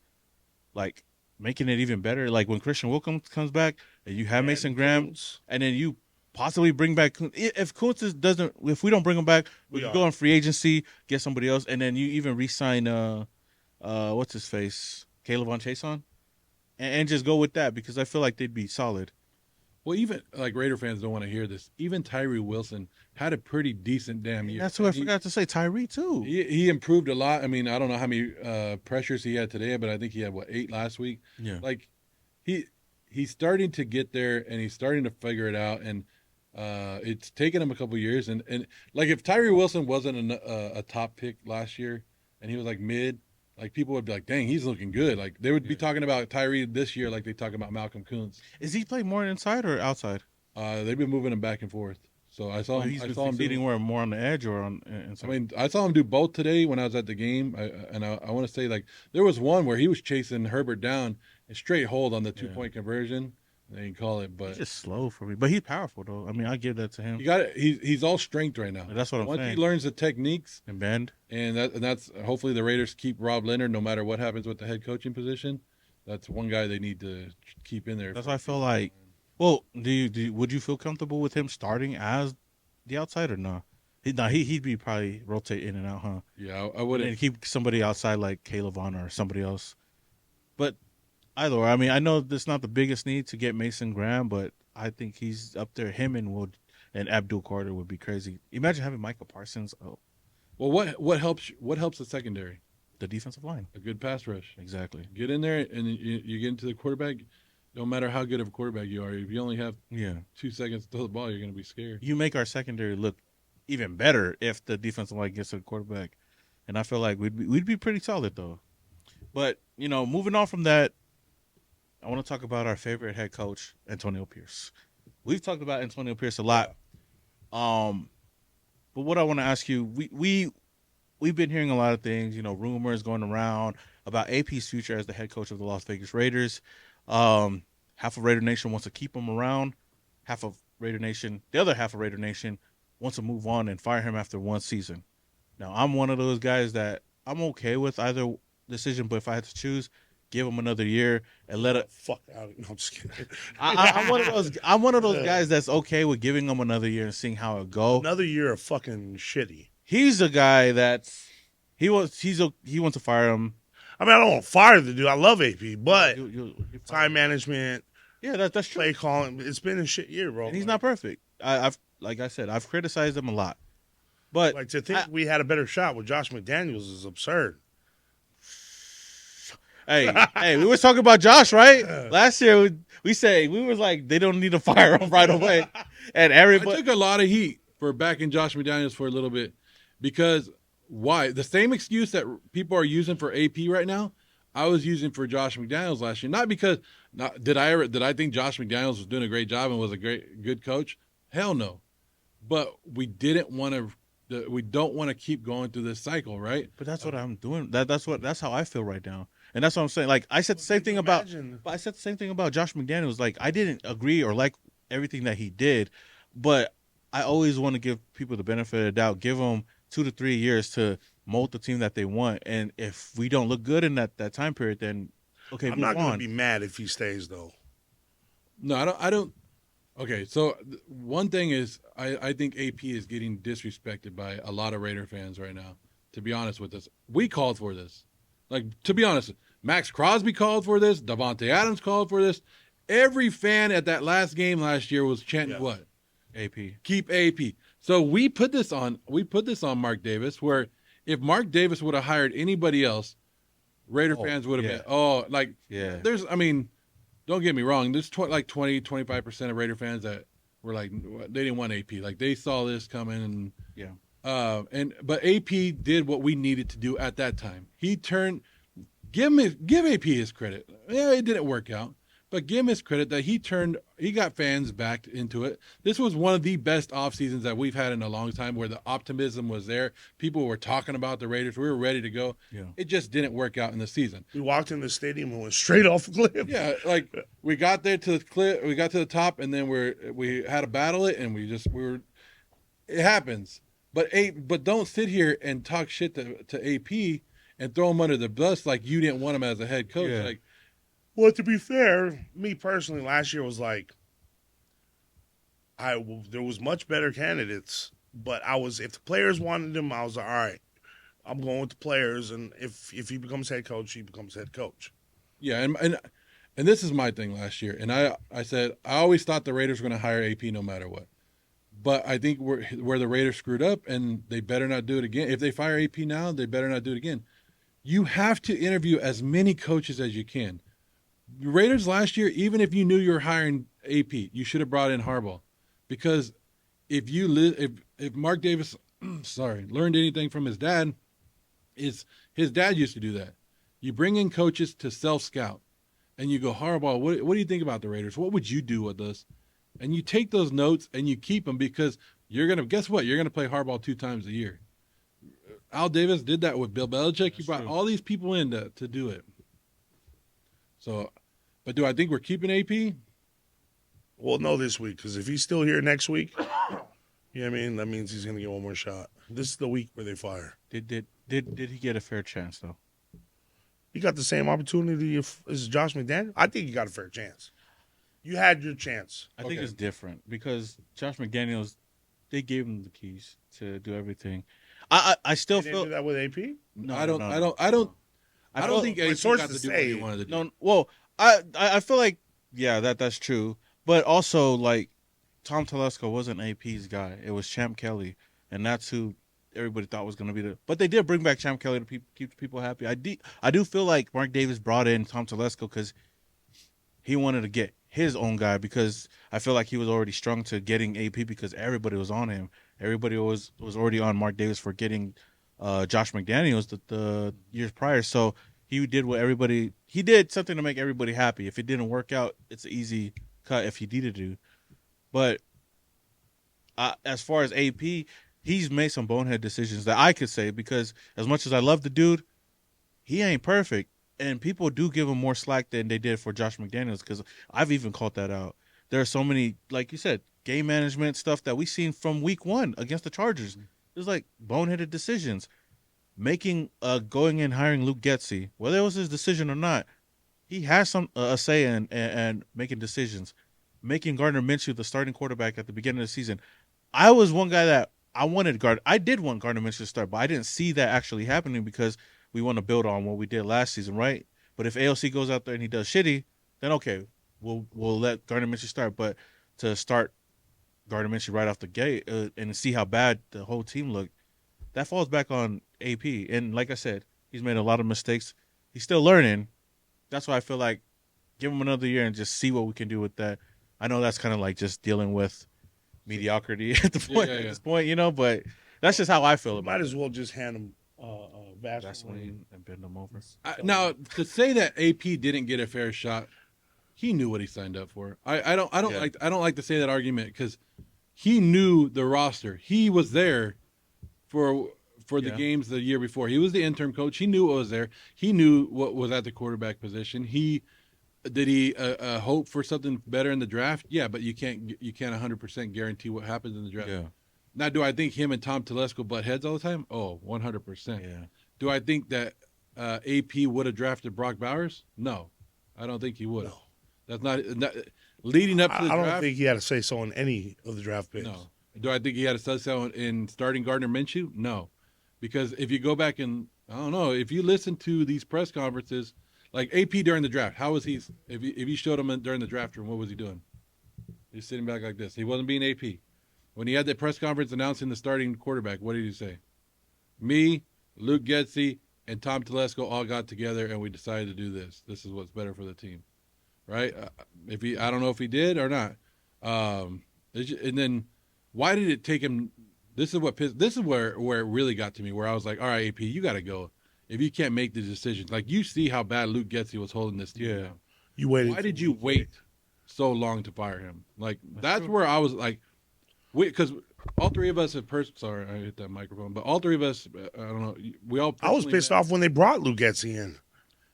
like making it even better. Like when Christian Wilkins comes back and you have Mason Graham, Jones. and then you possibly bring back Kuntz. If Kuntz if we don't bring him back, we can go on free agency, get somebody else, and then you even re-sign what's his face, Caleb on Chason, and just go with that, because I feel like they'd be solid. Well, even like Raider fans don't want to hear this. Even Tyree Wilson had a pretty decent damn year. That's who I forgot to say, Tyree too. He improved a lot. I mean, I don't know how many pressures he had today, but I think he had 8 last week. Yeah. Like he's starting to get there, and he's starting to figure it out, and it's taken him a couple years. And like if Tyree Wilson wasn't a top pick last year, and he was like mid, like people would be like, "Dang, he's looking good." Like they would be talking about Tyree this year, like they talk about Malcolm Kuntz. Is he playing more inside or outside? They've been moving him back and forth. So I saw him. He's I been saw him succeeding more on the edge or on inside. I mean, I saw him do both today when I was at the game, I want to say, like, there was one where he was chasing Herbert down and straight hold on the 2-point conversion. They didn't call it, but he's just slow for me. But he's powerful though. I mean, I give that to him. you got it. He's all strength right now. That's what I'm Once saying. he learns the techniques, And bend. and that's hopefully the Raiders keep Rob Leonard no matter what happens with the head coaching position. That's one guy they need to keep in there. That's why I feel like. Well, would you feel comfortable with him starting as the outside or no? He'd be probably rotate in and out, huh? Yeah, I wouldn't. And keep somebody outside like Caleb Vaughn or somebody else. But either way, I mean, I know that's not the biggest need to get Mason Graham, but I think he's up there. Him and Abdul Carter would be crazy. Imagine having Micah Parsons. Oh, Well, what helps the secondary? the defensive line. A good pass rush. Exactly. Get in there, and you get into the quarterback. No matter how good of a quarterback you are, if you only have Yeah. 2 seconds to throw the ball, you're going to be scared. You make our secondary look even better if the defensive line gets to the quarterback, and I feel like we'd be pretty solid though. But moving on from that, I want to talk about our favorite head coach, Antonio Pierce. We've talked about Antonio Pierce a lot, but what I want to ask you, we've been hearing a lot of things, rumors going around about AP's future as the head coach of the Las Vegas Raiders. Half of Raider Nation wants to keep him around. The other half of Raider Nation wants to move on and fire him after one season. Now, I'm one of those guys that I'm okay with either decision, but if I had to choose, give him another year and let it. Fuck out. No, I'm just kidding. I'm one of those guys that's okay with giving him another year and seeing how it go. Another year of fucking shitty. He's a guy he wants to fire him. I mean, I don't want to fire the dude. I love AP, but You time management, yeah, that's true. play calling, it's been a shit year, bro. And he's not perfect. I've criticized him a lot, but Like, to think we had a better shot with Josh McDaniels is absurd. Hey, we was talking about Josh, right? Last year we said we was like they don't need to fire him right away, and I everybody. took a lot of heat for backing Josh McDaniels for a little bit because why? The same excuse that people are using for AP right now, I was using for Josh McDaniels last year. Not because did I think Josh McDaniels was doing a great job and was a good coach? Hell no. But we didn't want to. We don't want to keep going through this cycle, right? But that's what I'm doing. That's how I feel right now, and that's what I'm saying. Like I said the same thing about. But I said the same thing about Josh McDaniels. Like I didn't agree or like everything that he did, but I always want to give people the benefit of the doubt. Give them 2 to 3 years to mold the team that they want, and if we don't look good in that time period, then okay, I'm move not going to on. be mad if he stays though. No, I don't. I don't. Okay, so one thing is, I think AP is getting disrespected by a lot of Raider fans right now. To be honest with us, we called for this. Like, to be honest, Max Crosby called for this. Davante Adams called for this. Every fan at that last game last year was chanting what? AP. Keep AP. So we put this on. We put this on Mark Davis. Where if Mark Davis would have hired anybody else, Raider fans would have been Yeah. There's, I mean, don't get me wrong. There's 25% of Raider fans that were like, they didn't want AP. Like they saw this coming, and but AP did what we needed to do at that time. He turned. Give AP his credit. Yeah, it didn't work out, but give him his credit that he got fans back into it. This was one of the best off seasons that we've had in a long time, where the optimism was there. People were talking about the Raiders. We were ready to go. Yeah. It just didn't work out in the season. We walked in the stadium and went straight off the cliff. Yeah, like we got there to the cliff, we got to the top, and then we had to battle it, and we were. It happens, but don't sit here and talk shit to AP and throw him under the bus like you didn't want him as a head coach. Yeah. Like, Well, to be fair, me personally, last year was like, there was much better candidates, but if the players wanted him, I was like, all right, I'm going with the players, and if he becomes head coach, he becomes head coach. yeah, and this is my thing last year, and I said I always thought the Raiders were going to hire AP no matter what, but I think where the Raiders screwed up, and they better not do it again. If they fire AP now, they better not do it again. You have to interview as many coaches as you can. The Raiders last year, even if you knew you were hiring AP, you should have brought in Harbaugh, because if Mark Davis, learned anything from his dad, is his dad used to do that. You bring in coaches to self scout, and you go, Harbaugh, what do you think about the Raiders? What would you do with us? And you take those notes and you keep them, because guess what? You're gonna play Harbaugh 2 times a year. Al Davis did that with Bill Belichick. He brought all these people in to do it. So, but do I think we're keeping AP? Well, no, this week, because if he's still here next week, you know what I mean? That means he's going to get one more shot. This is the week where they fire. Did he get a fair chance though? He got the same opportunity as Josh McDaniels. I think he got a fair chance. You had your chance. I think it's different because Josh McDaniels, they gave him the keys to do everything. I still They feel didn't do that with AP. No, I don't think AP got to do what he wanted to do. No, well, I feel like that's true, but also like Tom Telesco wasn't AP's guy. It was Champ Kelly, and that's who everybody thought was going to be the. But they did bring back Champ Kelly to keep people happy. I do feel like Mark Davis brought in Tom Telesco because he wanted to get his own guy, because I feel like he was already strung to getting AP because everybody was on him. Everybody was already on Mark Davis for getting Josh McDaniels the years prior. So he did something to make everybody happy. If it didn't work out, it's an easy cut if he needed to. But as far as AP, he's made some bonehead decisions that I could say, because as much as I love the dude, he ain't perfect. And people do give him more slack than they did for Josh McDaniels, because I've even called that out. There are so many, like you said, game management stuff that we seen from week 1 against the Chargers. There's like boneheaded decisions. Going and hiring Luke Getsy, whether it was his decision or not, he has some a say in making decisions. Making Gardner Minshew the starting quarterback at the beginning of the season. I was one guy that I did want Gardner Minshew to start, but I didn't see that actually happening because we want to build on what we did last season, right? But if AOC goes out there and he does shitty, then okay, we'll let Gardner Minshew start. But to start Gardner Minshew right off the gate and see how bad the whole team looked, that falls back on AP. And like I said, he's made a lot of mistakes. He's still learning, that's why I feel like give him another year and just see what we can do with that. I know that's kind of like just dealing with mediocrity at the point at this point, but that's just how I feel about Might it. as well just hand him Vaseline. Vaseline and bend them over. Now, to say that AP didn't get a fair shot, he knew what he signed up for. I don't like to say that argument because he knew the roster. He was there for the games the year before. He was the interim coach. He knew what was there. He knew what was at the quarterback position. Did he hope for something better in the draft? Yeah, but you can't 100% guarantee what happens in the draft. Yeah. Now, do I think him and Tom Telesco butt heads all the time? Oh, 100%. Yeah. Do I think that AP would have drafted Brock Bowers? No, I don't think he would have. No. That's not leading up to the I draft. don't think he had to say so on any of the draft picks. No. Do I think he had a say so in starting Gardner Minshew? No, because if you go back and I don't know if you listen to these press conferences, like AP during the draft, how was he? If you showed him during the draft room, what was he doing? He's sitting back like this. He wasn't being AP. When he had that press conference announcing the starting quarterback, what did he say? Me, Luke Getsy, and Tom Telesco all got together and we decided to do this. This is what's better for the team, right? I don't know if he did or not. And then why did it take him? This is where it really got to me. Where I was like, all right, AP, you got to go. If you can't make the decisions, like you see how bad Luke Getsy was holding this team down. You waited. Why did you wait so long to fire him? Like that's where I was like, because all three of us have sorry, I hit that microphone, but all three of us, I don't know, we all. I was pissed off when they brought Luke Getsy in.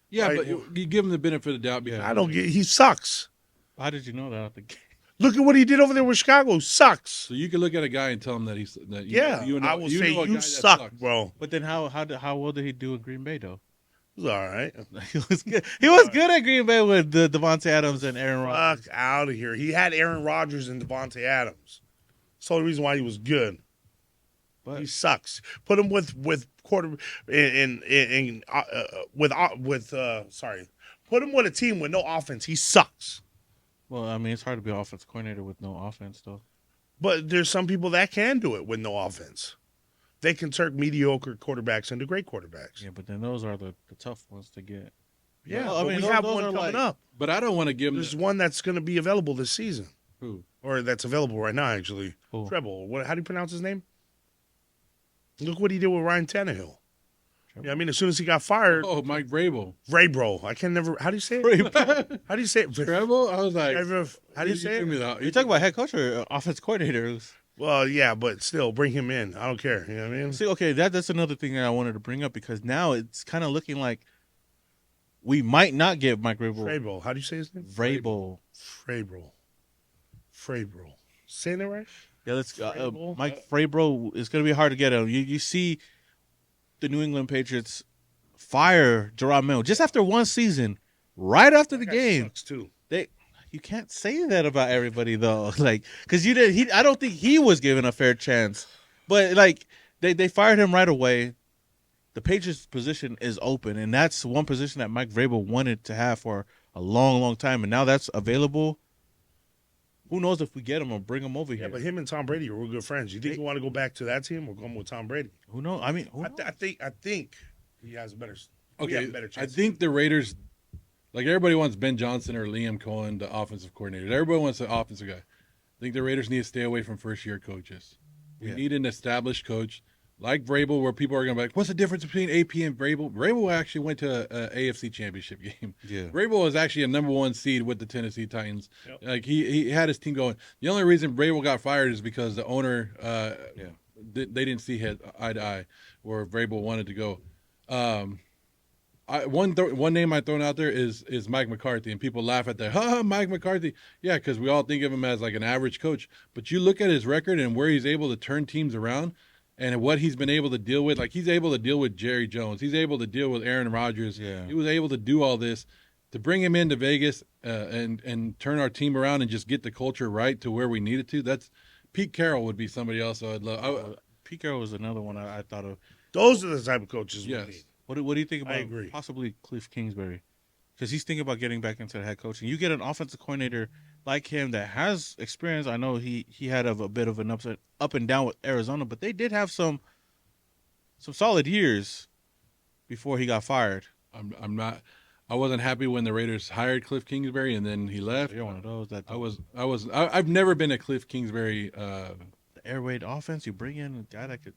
Yeah, Like, but you give him the benefit of the doubt. I don't get. He sucks. How did you know that at the game? Look at what he did over there with Chicago. Sucks. So you can look at a guy and tell him that he's that. I will say you suck, bro. But then how well did he do in Green Bay though? It was all right. He was good. He was good at Green Bay with the Devontae Adams and Aaron Rodgers. Fuck out of here. He had Aaron Rodgers and Devontae Adams. That's the only reason why he was good. But He sucks. Put him with quarter sorry. Put him with a team with no offense. He sucks. well, I mean, it's hard to be an offensive coordinator with no offense though. But there's some people that can do it with no offense. They can turn mediocre quarterbacks into great quarterbacks. Yeah, but then those are the tough ones to get. Yeah, Well, I but mean, we those- have those one are coming like- up. But I don't want to give him. There's one that's going to be available this season, Who? or that's available right now, actually. Who? Treble. How do you pronounce his name? Look what he did with Ryan Tannehill. Yeah, I mean, as soon as he got fired, Oh, Mike Vrabel. Vrabel. I can never. How do you say it? How do you say it? Vrabel? I was like, How do you say it? You're talking about head coach or offense coordinator? Well, yeah, but still, bring him in. I don't care. You know what I mean? See, okay, that's another thing that I wanted to bring up because now it's kind of looking like we might not get Mike Vrabel. Vrabel. How do you say his name? Vrabel. Vrabel. Saying it right? Yeah, let's. Vrabel? Mike Vrabel is going to be hard to get him. You see the New England Patriots fire Gerard Mayo just after one season, right after the That guy game. sucks too. You can't say that about everybody though, like because you did. I don't think he was given a fair chance, but like they fired him right away. The Patriots position is open, and that's one position that Mike Vrabel wanted to have for a long, long time, and now that's available. Who knows if we get him or bring him over Yeah, here? but him and Tom Brady are real good friends. You think you want to go back to that team or go with Tom Brady? Who knows? I mean, who knows? I think he has a better. we okay, have a better I chance. think the Raiders, like everybody wants Ben Johnson or Liam Cohen, the offensive coordinators. Everybody wants an offensive guy. I think the Raiders need to stay away from first-year coaches. We Yeah. need an established coach like Vrabel, where people are going to be like, what's the difference between AP and Vrabel? Vrabel actually went to a AFC championship game. Yeah. Vrabel was actually a number one seed with the Tennessee Titans. Yep. Like he had his team going. The only reason Vrabel got fired is because the owner, they didn't see eye to eye where Vrabel wanted to go. One name I've thrown out there is Mike McCarthy, and people laugh at that. Ha, Mike McCarthy. Yeah, because we all think of him as like an average coach. But you look at his record and where he's able to turn teams around and what he's been able to deal with. Like he's able to deal with Jerry Jones. He's able to deal with Aaron Rodgers. Yeah. He was able to do all this to bring him into Vegas and turn our team around and just get the culture right to where we need it to. That's Pete Carroll would be somebody else I'd love. Pete Carroll was another one I thought of. Those are the type of coaches we Yes. need. What do you think about I agree. possibly Cliff Kingsbury? Because he's thinking about getting back into the head coaching. You get an offensive coordinator like him that has experience. I know he had a bit of an up and down with Arizona, but they did have some solid years before he got fired. I'm not. I wasn't happy when the Raiders hired Cliff Kingsbury and then he left. You're one of those that I've never been a Cliff Kingsbury. the air raid offense. You bring in a guy that could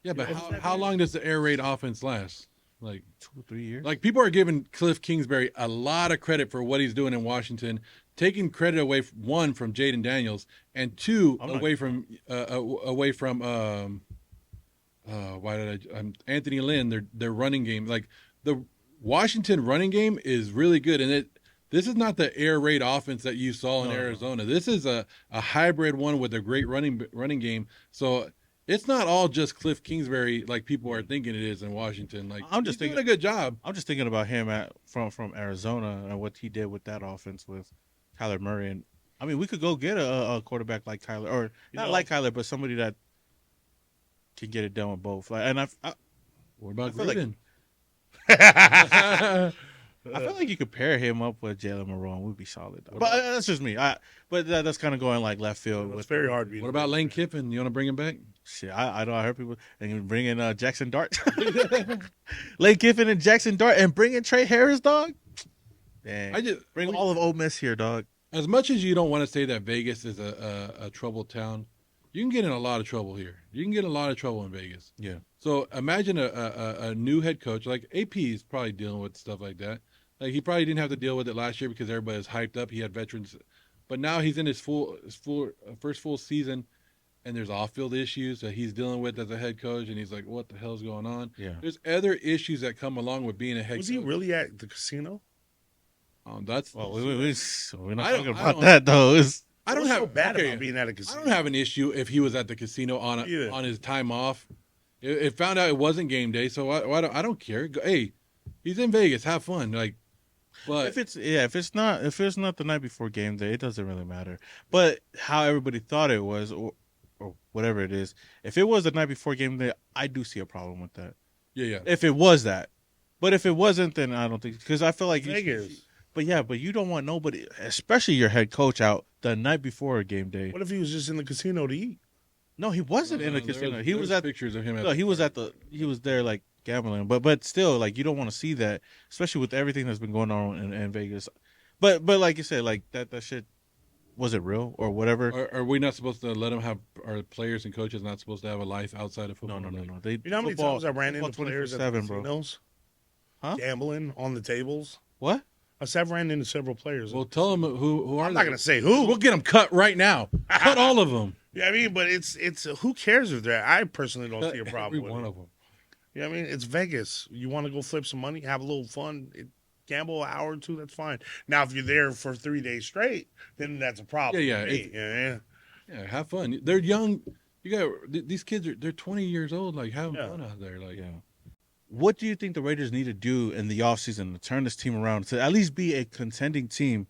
Yeah, but know what's how long does the air raid offense last? Like 2-3 years. Like people are giving Cliff Kingsbury a lot of credit for what he's doing in Washington, taking credit away one from Jaden Daniels and two away from Anthony Lynn. Their running game, like the Washington running game, is really good, and this is not the air raid offense that you saw in Arizona. This is a hybrid one with a great running game. So. It's not all just Cliff Kingsbury like people are thinking it is in Washington. Like I'm just doing thinking a good job. I'm just thinking about him from Arizona and what he did with that offense with Kyler Murray. And I mean, we could go get a quarterback like Kyler, or not like Kyler, but somebody that can get it done with both. Like, and What about feel like- Gruden? I feel like you could pair him up with Jalen Marone. Would be solid. Though. But that's just me. But that's kind of going like left field. It's very hard. What about Lane Kiffin? You want to bring him back? Shit, I know. I heard people and bring in Jackson Dart, Lane Kiffin and Jackson Dart, and bring in Trey Harris, dog. Dang. Bring all of Ole Miss here, dog. As much as you don't want to say that Vegas is a troubled town, you can get in a lot of trouble here. You can get in a lot of trouble in Vegas. Yeah. So imagine a new head coach like AP is probably dealing with stuff like that. Like he probably didn't have to deal with it last year because everybody was hyped up. He had veterans, but now he's in his first full season, and there's off-field issues that he's dealing with as a head coach, and he's like, "What the hell's going on?" Yeah. There's other issues that come along with being a head. Was coach. he really at the casino? That's Well, we're not I don't- talking I about don't- that though. I don't What's have so bad okay, about being at a I casino. don't have an issue if he was at the casino Either. on his time off. It found out it wasn't game day, so I don't care. Hey, he's in Vegas, have fun. Like, but if it's not the night before game day, it doesn't really matter. But how everybody thought it was, or whatever it is, if it was the night before game day, I do see a problem with that. yeah. If it was that, but if it wasn't, then I don't think, because I feel like Vegas. But you don't want nobody, especially your head coach, out the night before a game day. What if he was just in the casino to eat? No, he wasn't in the casino. He was at pictures of him. no, he was there like gambling. But still, like you don't want to see that, especially with everything that's been going on in Vegas. But like you said, like that shit, was it real or whatever? Are we not supposed to let them have our players and coaches not supposed to have a life outside of No. football? They, You know how many times I ran into football players at the 24/7, bro. casinos? Huh? Gambling on the tables. What? I said I've ran into several players. Well, tell them who are I'm they? not going to say who. We'll get them cut right now. Cut all of them. Yeah, I mean, but it's who cares if they're. I personally don't see a Every problem with one it. of them. Yeah, I mean, it's Vegas. You want to go flip some money, have a little fun, gamble an hour or two. That's fine. Now, if you're there for 3 days straight, then that's a problem. Yeah, for me. Yeah, have fun. They're young. You got these kids they're 20 years old. Like having Yeah. fun out there. Like Yeah. What do you think the Raiders need to do in the offseason to turn this team around to at least be a contending team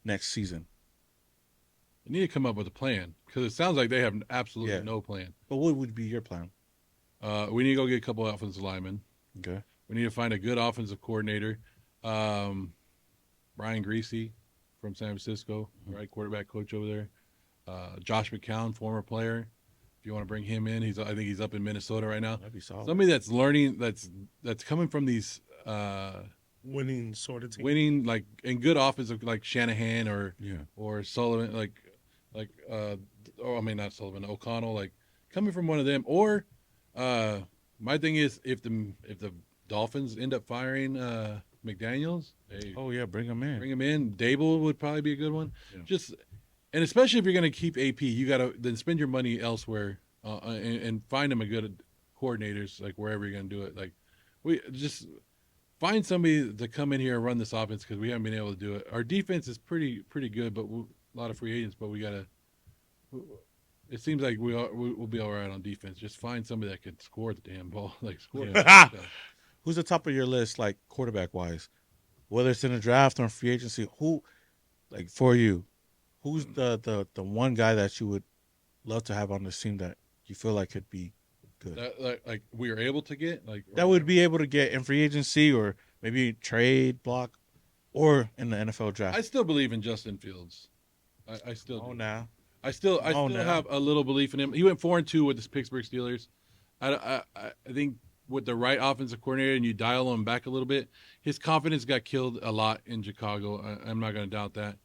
next season? you need to come up with a plan because it sounds like they have absolutely Yeah. no plan. But what would be your plan? We need to go get a couple of offensive linemen. Okay. We need to find a good offensive coordinator. Brian Greasy from San Francisco, right quarterback coach over there. Josh McCown, former player. If you want to bring him in, I think he's up in Minnesota right now. That'd be solid. Somebody that's learning, that's coming from these Winning sort of team. winning like and good offensive like Shanahan Yeah. or Sullivan not Sullivan, O'Connell, like coming from one of them. Or my thing is if the Dolphins end up firing McDaniels, hey, Oh yeah, bring him in. bring him in. Dable would probably be a good one. Yeah. And especially if you're going to keep AP, you got to then spend your money elsewhere and find them a good coordinators like wherever you're going to do it. Like we just find somebody to come in here and run this offense because we haven't been able to do it. Our defense is pretty good, but a lot of free agents. But we got to. It seems like we'll be all right on defense. Just find somebody that can score the damn ball, like score. Yeah. Who's the top of your list, like quarterback wise? Whether it's in the draft or in free agency, who, like for you, who's the one guy that you would love to have on this team that you feel like could be good? Like we are able to get That would be able to get in free agency or maybe trade block or in the NFL draft. I still believe in Justin Fields. I still. Oh, do. now. I still now. have a little belief in him. He went 4-2 with the Pittsburgh Steelers. I think with the right offensive coordinator and you dial him back a little bit, his confidence got killed a lot in Chicago. I'm not going to doubt that.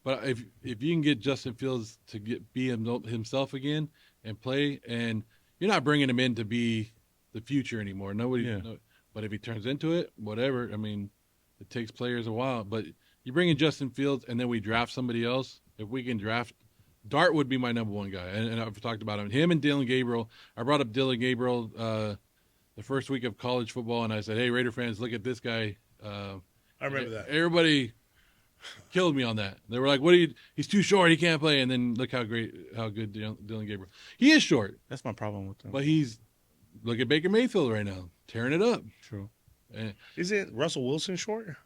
But if you can get Justin Fields to be himself again and play, and you're not bringing him in to be the future anymore. Nobody. Yeah. No, but if he turns into it, whatever. I mean, it takes players a while. But you bring in Justin Fields, and then we draft somebody else. If we can draft, Dart would be my number one guy, and I've talked about him and Dylan Gabriel. I brought up Dylan Gabriel the first week of college football, and I said, "Hey, Raider fans, look at this guy." I remember that. Everybody killed me on that. They were like, "What? He's too short. He can't play." And then look how good Dylan Gabriel. He is short, That's my problem with them. but look at Baker Mayfield right now, tearing it up. True. And, Isn't Russell Wilson short?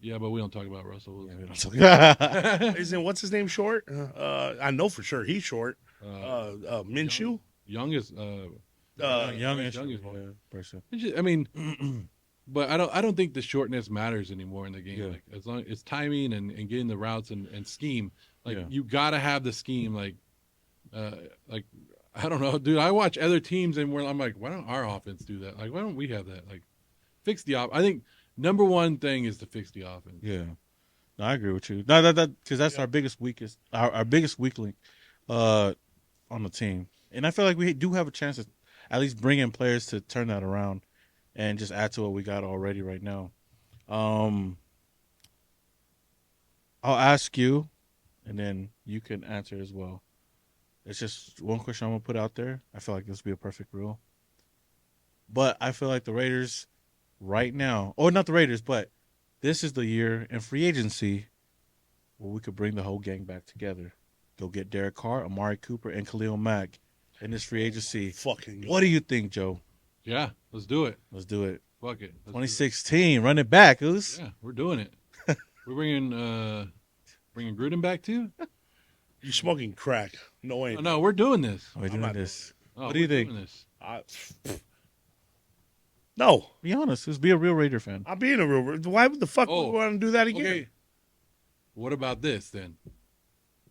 yeah, but we don't talk about Russell Wilson. Isn't what's his name short? I know for sure he's short. Minshew. Young is Young is person. I mean, but I don't think the shortness matters anymore in the game. Yeah. Like as long it's timing and getting the routes and scheme. Like Yeah. you gotta have the scheme. Like I don't know, dude. I watch other teams and I'm like, why don't our offense do that? Like, why don't we have that? Like, fix the I think number one thing is to fix the offense. Yeah. No, I agree with you. No, that because that's our biggest our biggest weak link on the team. And I feel like we do have a chance to at least bring in players to turn that around and just add to what we got already right now. I'll ask you, and then you can answer as well. It's just one question I'm going to put out there. I feel like this would be a perfect rule. But I feel like the Raiders right now, or not the Raiders, but this is the year in free agency where we could bring the whole gang back together. Go get Derek Carr, Amari Cooper, and Khalil Mack in this free agency. Fucking. What do you think, Joe? Yeah, let's do it. Let's do it. Fuck it. Let's do 2016, run it back, Oos. it. Yeah, we're doing it. We're bringing Gruden back too. You smoking crack? No way. Oh, no, we're doing this. We're I'm doing not this. Oh, What do you we're think? doing this. No, Be honest. Just be a real Raider fan. I'm being a real. Why would the fuck Oh, would we want to do that again? Okay. What about this then?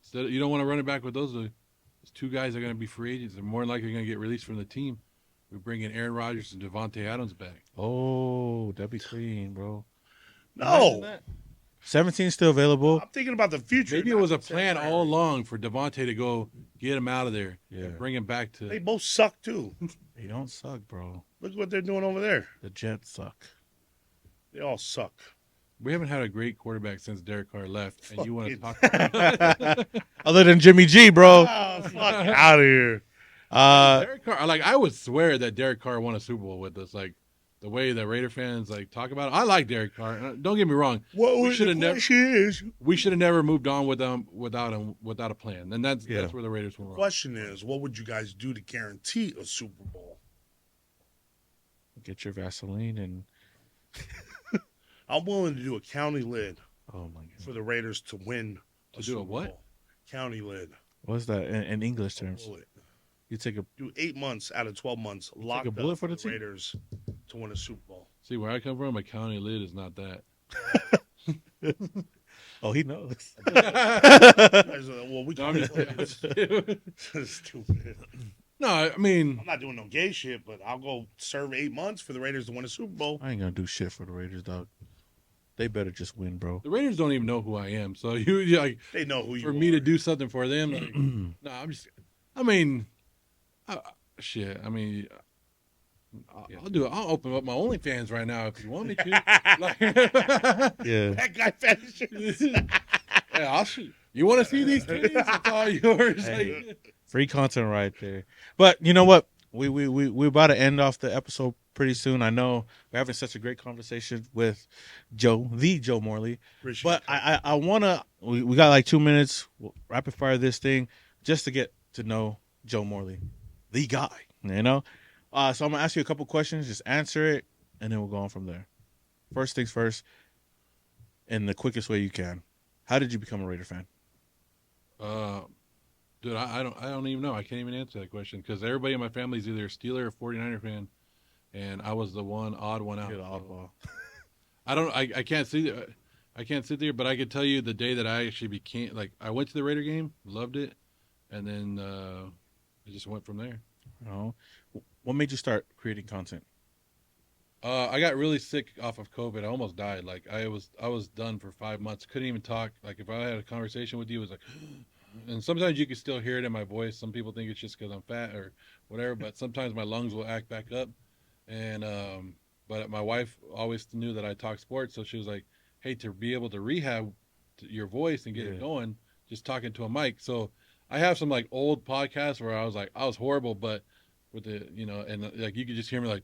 Instead you don't want to run it back with those two guys that are going to be free agents. They're more likely going to get released from the team. We bring in Aaron Rodgers and Devontae Adams back. Oh, that'd be clean, bro. No, 17 still available. I'm thinking about the future. Maybe it not was a the plan temporary. all along for Devontae to go get him out of there Yeah. and bring him back They to. both suck too. They don't suck, bro. Look what they're doing over there. The Jets suck. They all suck. We haven't had a great quarterback since Derek Carr left, and you want to Fuck talk about Other than Jimmy G, bro. Oh, fuck out of here. Derek Carr? Like I would swear that Derek Carr won a Super Bowl with us. Like the way that Raider fans like talk about it. I like Derek Carr. Don't get me wrong. What We was should the have never. question is? We should have never moved on without a plan, and that's Yeah. where the Raiders went wrong. Question is, what would you guys do to guarantee a Super Bowl? Get your Vaseline and I'm willing to do a county lid oh my god, for the Raiders to win. To do a Super what? Bowl. County lid. what's that in English terms? Bullet. You take a Do 8 months out of 12 months. Lock a bullet up for the team? Raiders to win a Super Bowl. See where I come from, a county lid is not that. oh he knows. Well, we No, call I'm just it stupid. No, I mean, I'm not doing no gay shit, but I'll go serve 8 months for the Raiders to win a Super Bowl. I ain't gonna do shit for the Raiders, dog. They better just win, bro. the Raiders don't even know who I am. So you like They know who you for are. me to do something for them. Like, no, I'm just. I mean, shit. I mean, I'll do it. I'll open up my OnlyFans right now if you want me to. Like, Yeah. That guy fetishes. yeah, I'll shoot. You want to see these titties? It's all yours. Hey. Like, Free content right there. But you know what? We're about to end off the episode pretty soon. I know we're having such a great conversation with Joe Morley. Appreciate But it. I wanna we got like 2 minutes. We'll rapid fire this thing just to get to know Joe Morley, the guy. You know. So I'm gonna ask you a couple questions. Just answer it, and then we'll go on from there. First things first, in the quickest way you can. How did you become a Raider fan? dude, I don't even know. I can't even answer that question because everybody in my family is either a Steeler or 49er fan, and I was the odd one out. You're the So oddball. I can't see. I can't sit there, but I could tell you the day that I actually became like I went to the Raider game, loved it, and then I just went from there. You know, what made you start creating content? I got really sick off of COVID. I almost died. Like I was done for 5 months. Couldn't even talk. Like if I had a conversation with you, it was like, and sometimes you can still hear it in my voice. Some people think it's just because I'm fat or whatever, but sometimes my lungs will act back up. And but my wife always knew that I talk sports, so she was like, "Hey, to be able to rehab your voice and get it going, just talking to a mic." So I have some like old podcasts where I was like, I was horrible, but with the and like you could just hear me like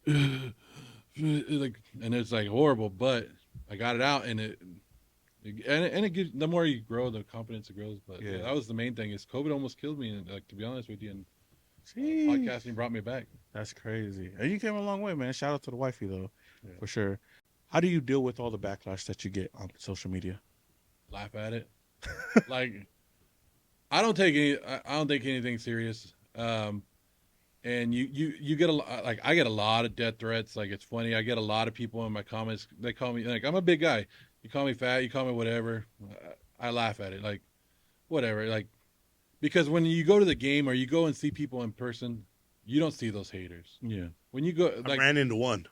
like, and it's like horrible, but I got it out, and it gives, the more you grow, the confidence it grows. But yeah, that was the main thing. Is COVID almost killed me, and like to be honest with you, and podcasting brought me back. That's crazy. And you came a long way, man. Shout out to the wifey though, for sure. How do you deal with all the backlash that you get on social media? Laugh at it. Like I don't take anything serious. And you get like I get a lot of death threats. Like it's funny. I get a lot of people in my comments. They call me like I'm a big guy. You call me fat. You call me whatever. I laugh at it. Like whatever. Like because when you go to the game or you go and see people in person, you don't see those haters. Yeah. When you go, like I ran into one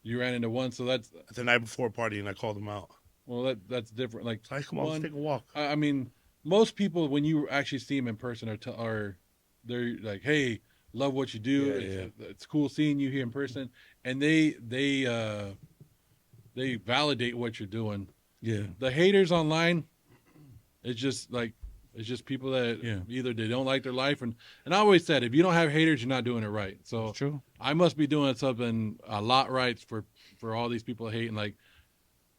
you ran into one, so that's at the night before party, and I called him out. well that's different. Like So I come on, let's take a walk. I mean, most people when you actually see them in person are they're like, hey, love what you do. It's cool seeing you here in person, and they validate what you're doing. Yeah. The haters online, it's just people that either they don't like their life, and I always said if you don't have haters, you're not doing it right. So That's true. I must be doing something a lot right for all these people hating. Like,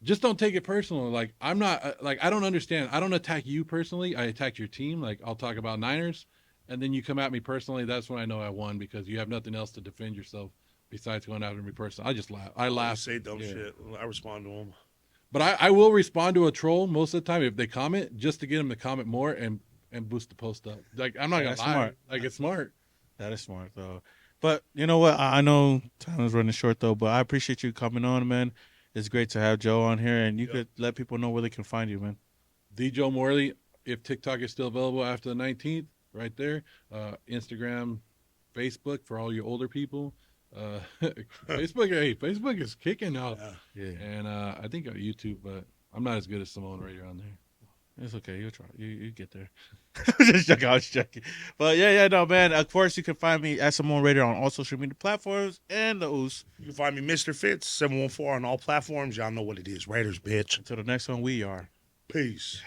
just don't take it personal. Like I'm not like I don't understand. I don't attack you personally. I attack your team. Like I'll talk about Niners, and then you come at me personally. That's when I know I won because you have nothing else to defend yourself besides going after me personally. I just laugh. I laugh. Say dumb shit. I respond to them. But I will respond to a troll most of the time if they comment, just to get them to comment more and boost the post up. Like I'm not gonna lie. Smart. Like it's smart. That is smart though. But you know what? I know time is running short though, but I appreciate you coming on, man. It's great to have Joe on here, and you could let people know where they can find you, man. The Joe Morley, if TikTok is still available after the 19th, right there. Instagram, Facebook for all you older people. Facebook is kicking out. Yeah. And I think on YouTube, but I'm not as good as Simone Raider on there. It's okay. You'll try. You get there. Just joking. I was joking. But no, man. Of course, you can find me at Simone Raider on all social media platforms and the Oos. You can find me Mr. Fitz 714 on all platforms. Y'all know what it is. Raiders, bitch. Until the next one, we are. Peace.